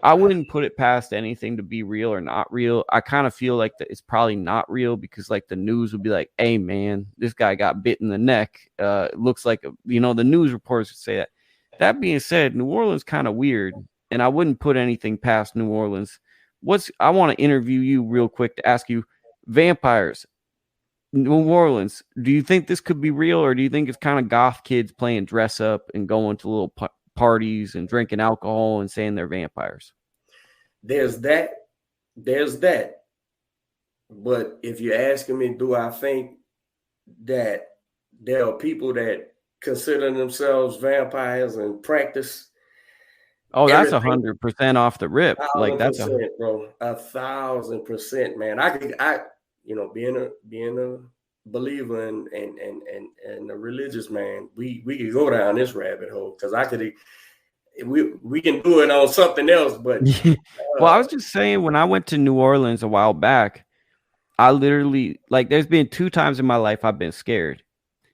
Speaker 4: I wouldn't put it past anything to be real or not real. I kind of feel like that it's probably not real because like the news would be like, hey man, this guy got bit in the neck. It looks like, the news reporters would say that. That being said, New Orleans kind of weird, and I wouldn't put anything past New Orleans. I want to interview you real quick to ask you, vampires, New Orleans, do you think this could be real, or do you think it's kind of goth kids playing dress up and going to little parties and drinking alcohol and saying they're vampires?
Speaker 5: There's that. But if you're asking me, do I think that there are people that consider themselves vampires and practice? Oh,
Speaker 4: that's 100% off the rip. Like that's
Speaker 5: bro, 1,000%, man. Being a believer and a religious man, we could go down this rabbit hole because we can do it on something else. But
Speaker 4: well, I was just saying, when I went to New Orleans a while back, I literally, like, there's been 2 times in my life I've been scared.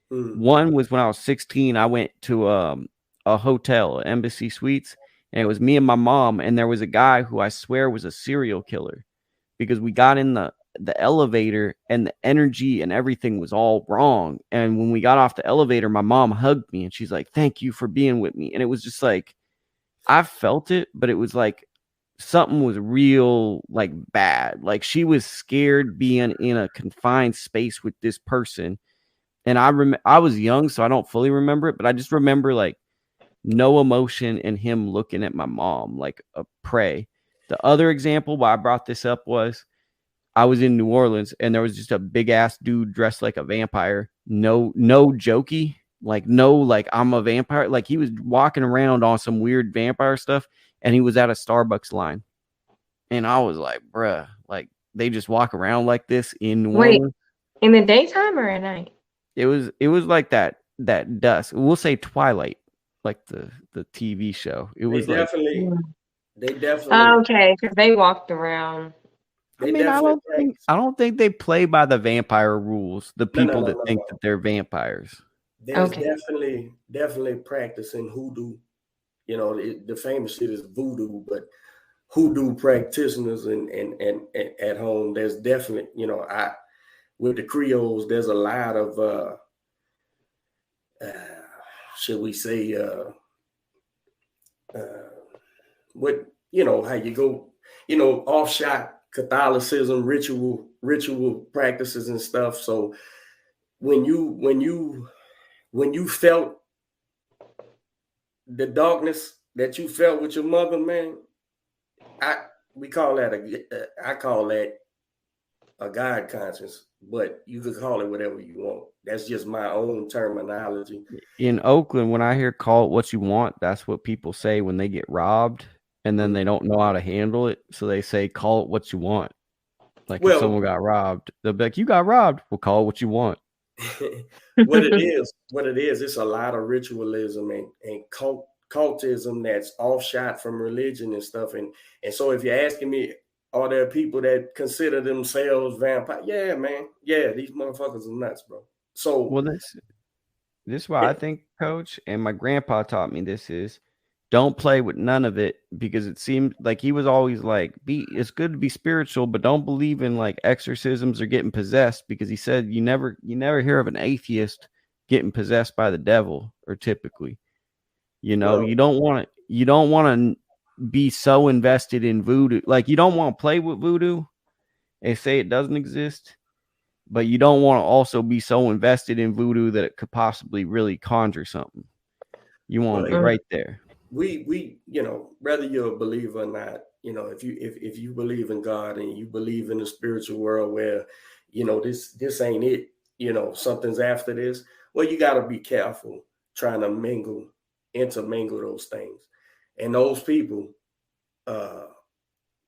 Speaker 4: One was when I was 16. I went to a hotel, Embassy Suites, and it was me and my mom, and there was a guy who I swear was a serial killer, because we got in the elevator and the energy and everything was all wrong. And when we got off the elevator, my mom hugged me and she's like, thank you for being with me. And it was just like, I felt it, but it was like something was real, like bad. Like she was scared being in a confined space with this person. And I was young, so I don't fully remember it, but I just remember like no emotion and him looking at my mom like a prey. The other example why I brought this up was I was in New Orleans and there was just a big ass dude dressed like a vampire. No jokey. Like, no, like I'm a vampire. Like he was walking around on some weird vampire stuff, and he was at a Starbucks line. And I was like, bruh, like they just walk around like this in New Orleans.
Speaker 3: In the daytime or at night?
Speaker 4: It was like that dusk. We'll say twilight, like the TV show. It was
Speaker 5: they definitely.
Speaker 3: Okay, because they walked around.
Speaker 4: I don't think they play by the vampire rules. The people that think that they're vampires.
Speaker 5: There's definitely practicing hoodoo. The famous shit is voodoo, but hoodoo practitioners and at home, there's definitely, with the Creoles, there's a lot of should we say what how you go, offshot Catholicism, ritual practices and stuff. So when you felt the darkness that you felt with your mother, man, I call that a God conscience, but you could call it whatever you want. That's just my own terminology.
Speaker 4: In Oakland, when I hear call it what you want, that's what people say when they get robbed and then they don't know how to handle it. So they say, call it what you want. Like if someone got robbed, they'll be like, you got robbed. We'll call it what you want.
Speaker 5: What it is, it's a lot of ritualism and cultism that's offshot from religion and stuff. And so if you're asking me, are there people that consider themselves vampires? Yeah, man. Yeah, these motherfuckers are nuts, bro. So
Speaker 4: well, this is why I think, Coach, and my grandpa taught me this is don't play with none of it, because it seemed like he was always like, it's good to be spiritual, but don't believe in like exorcisms or getting possessed, because he said you never hear of an atheist getting possessed by the devil, or typically, you don't want to be so invested in voodoo. Like you don't want to play with voodoo and say it doesn't exist, but you don't want to also be so invested in voodoo that it could possibly really conjure something. You want to be right there.
Speaker 5: We whether you're a believer or not, if you believe in God and you believe in the spiritual world where, this ain't it, something's after this. Well, you got to be careful trying to intermingle those things. And those people, the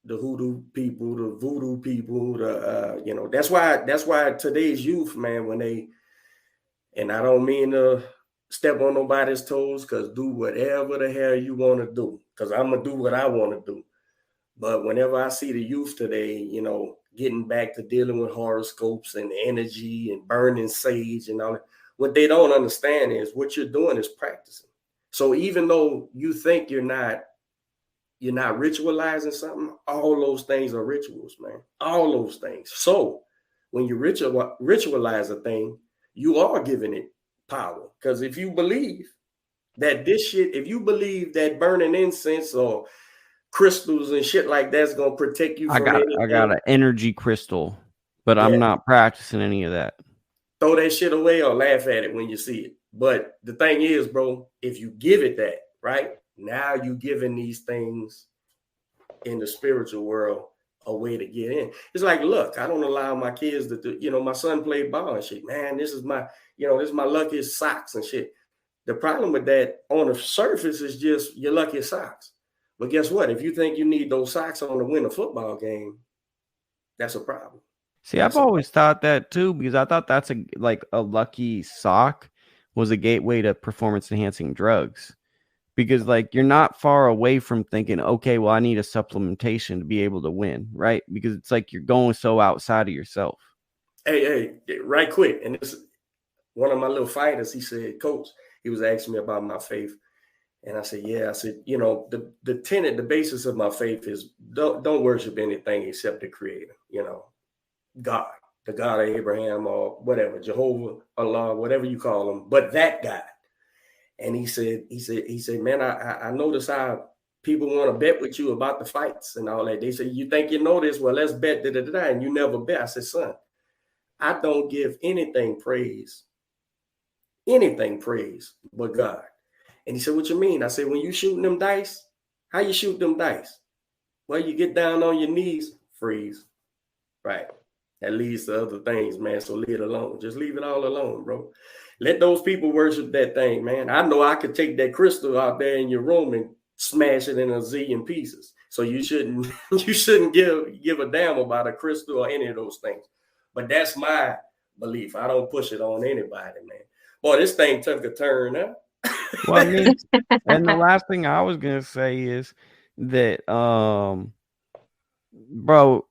Speaker 5: hoodoo people, the voodoo people, that's why today's youth, man, and I don't mean to step on nobody's toes, because do whatever the hell you want to do, because I'm going to do what I want to do. But whenever I see the youth today, getting back to dealing with horoscopes and energy and burning sage and all that, what they don't understand is what you're doing is practicing. So even though you think you're not ritualizing something, all those things are rituals, man. All those things. So when you ritualize a thing, you are giving it power. Because if you believe that if you believe that burning incense or crystals and shit like that's gonna protect you from anything,
Speaker 4: I got an energy crystal, but I'm not practicing any of that.
Speaker 5: Throw that shit away or laugh at it when you see it. But the thing is, bro, if you give it that, right, now you're giving these things in the spiritual world a way to get in. It's like, look, I don't allow my kids to do, my son played ball and shit. Man, this is my luckiest socks and shit. The problem with that on the surface is just your luckiest socks. But guess what? If you think you need those socks on to win a football game, that's a problem.
Speaker 4: See, I've always thought that too, because I thought that's a lucky sock was a gateway to performance enhancing drugs. Because you're not far away from thinking, okay, well, I need a supplementation to be able to win, right? Because it's you're going so outside of yourself.
Speaker 5: Hey, right quick. And this one of my little fighters, he said, Coach, he was asking me about my faith. And I said, yeah. I said, the tenet, the basis of my faith is don't worship anything except the Creator, God, the God of Abraham or whatever, Jehovah, Allah, whatever you call him, but that God. And he said, man, I notice how people want to bet with you about the fights and all that. They say, you think you know this? Well, let's bet, and you never bet. I said, son, I don't give anything praise but God. And he said, what you mean? I said, when you shooting them dice, how you shoot them dice? Well, you get down on your knees, freeze. Right. That leads to other things, man. So leave it alone. Just leave it all alone, bro. Let those people worship that thing, man. I know I could take that crystal out there in your room and smash it in a zillion pieces. So you shouldn't give a damn about a crystal or any of those things. But that's my belief. I don't push it on anybody, man. Boy, this thing took a turn, huh?
Speaker 4: Well, I mean, and the last thing I was gonna say is that, bro,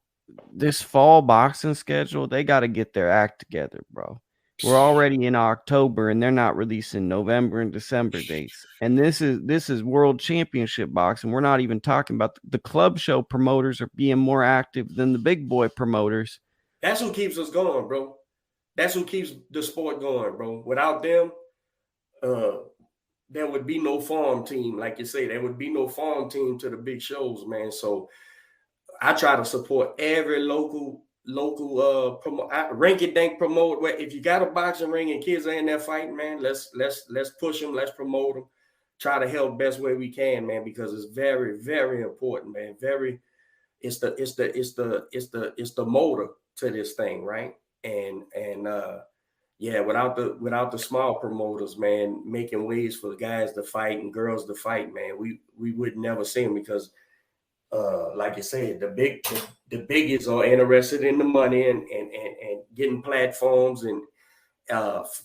Speaker 4: this fall boxing schedule, they got to get their act together, bro. We're already in October and they're not releasing November and December dates. And this is world championship boxing. We're not even talking about the club show promoters are being more active than the big boy promoters.
Speaker 5: That's who keeps us going, bro. That's who keeps the sport going, bro. Without them, there would be no farm team. Like you say, there would be no farm team to the big shows, man. So I try to support every local rinky-dink promote. Where if you got a boxing ring and kids are in there fighting, man, let's push them, let's promote them, try to help best way we can, man, because it's very, very important, man. It's the motor to this thing, right? And without the small promoters, man, making ways for the guys to fight and girls to fight, man, we would never see them, because like you said, the biggies are interested in the money and getting platforms and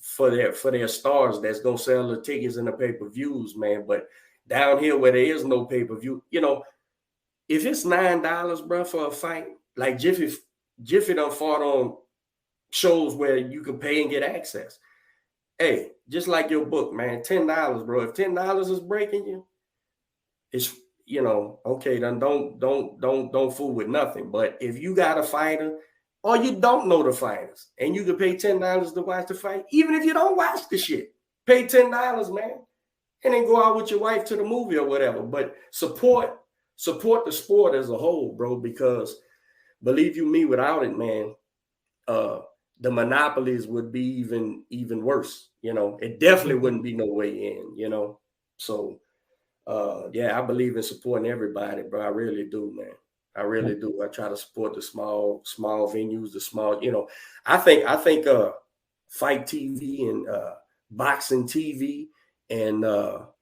Speaker 5: for their stars that's gonna sell the tickets and the pay-per-views, man. But down here where there is no pay-per-view, if it's $9, bro, for a fight, like Jiffy done fought on shows where you can pay and get access. Hey, just like your book, man, $10, bro. If $10 is breaking you, it's okay, then don't fool with nothing. But if you got a fighter or you don't know the fighters and you can pay $10 to watch the fight, even if you don't watch the shit, pay $10, man, and then go out with your wife to the movie or whatever. But support the sport as a whole, bro, because believe you me, without it, man, the monopolies would be even worse. It definitely wouldn't be no way in, So I believe in supporting everybody, bro. I really do, man. I really do. I try to support the small venues, the small, I think Fight TV and boxing TV and all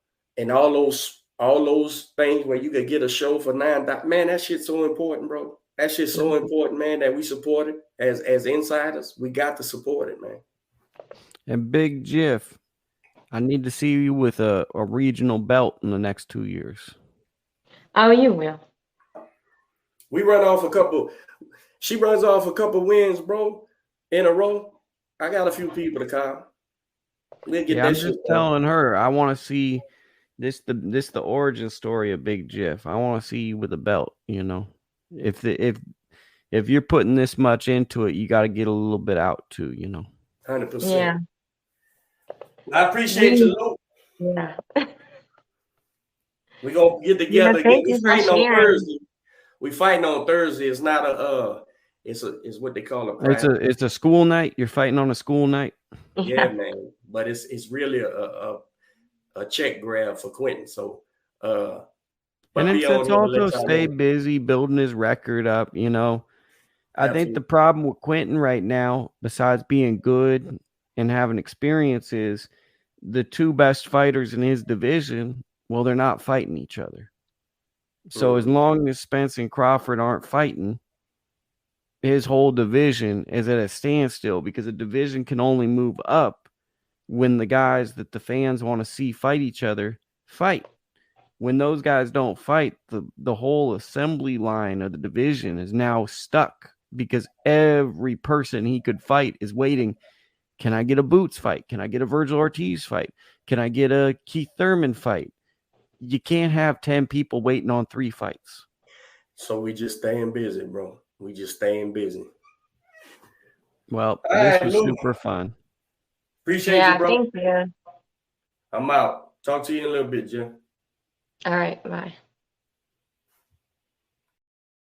Speaker 5: those things where you could get a show for $9. Man, that shit's so important, bro. That shit's so important, man, that we support it as insiders. We got to support it, man.
Speaker 4: And Big Jif, I need to see you with a regional belt in the next 2 years.
Speaker 3: Oh, you will.
Speaker 5: We run off a couple. She runs off a couple wins, bro, in a row. I got a few people to call. We'll get that
Speaker 4: I'm
Speaker 5: shit
Speaker 4: just
Speaker 5: done.
Speaker 4: telling her I want to see this the origin story of Big Jif. I want to see you with a belt. You know, if you're putting this much into it, you got to get a little bit out too. You know.
Speaker 5: 100%.
Speaker 3: Yeah.
Speaker 5: I appreciate you, Luke.
Speaker 3: Yeah.
Speaker 5: We're gonna get together again.
Speaker 3: Thank
Speaker 5: We
Speaker 3: you for
Speaker 5: fighting on
Speaker 3: sharing.
Speaker 5: Thursday. We fighting on Thursday. It's not a it's what they call a practice.
Speaker 4: It's a school night. You're fighting on a school night.
Speaker 5: Yeah, man. But it's really a check grab for Quentin. So
Speaker 4: And it's also stay busy, building his record up, you know. I think the problem with Quentin right now, besides being good and having experience, is the two best fighters in his division, well, they're not fighting each other. So as long as Spence and Crawford aren't fighting, his whole division is at a standstill, because a division can only move up when the guys that the fans want to see fight each other fight. When those guys don't fight, the whole assembly line of the division is now stuck, because every person he could fight is waiting. Can I get a Boots fight? Can I get a Virgil Ortiz fight? Can I get a Keith Thurman fight? You can't have 10 people waiting on 3 fights.
Speaker 5: So we just staying busy, bro. We just staying busy.
Speaker 4: Well, this was super fun.
Speaker 5: Appreciate you, bro.
Speaker 3: Thank you.
Speaker 5: I'm out. Talk to you in a little bit, Jim.
Speaker 3: All right, bye.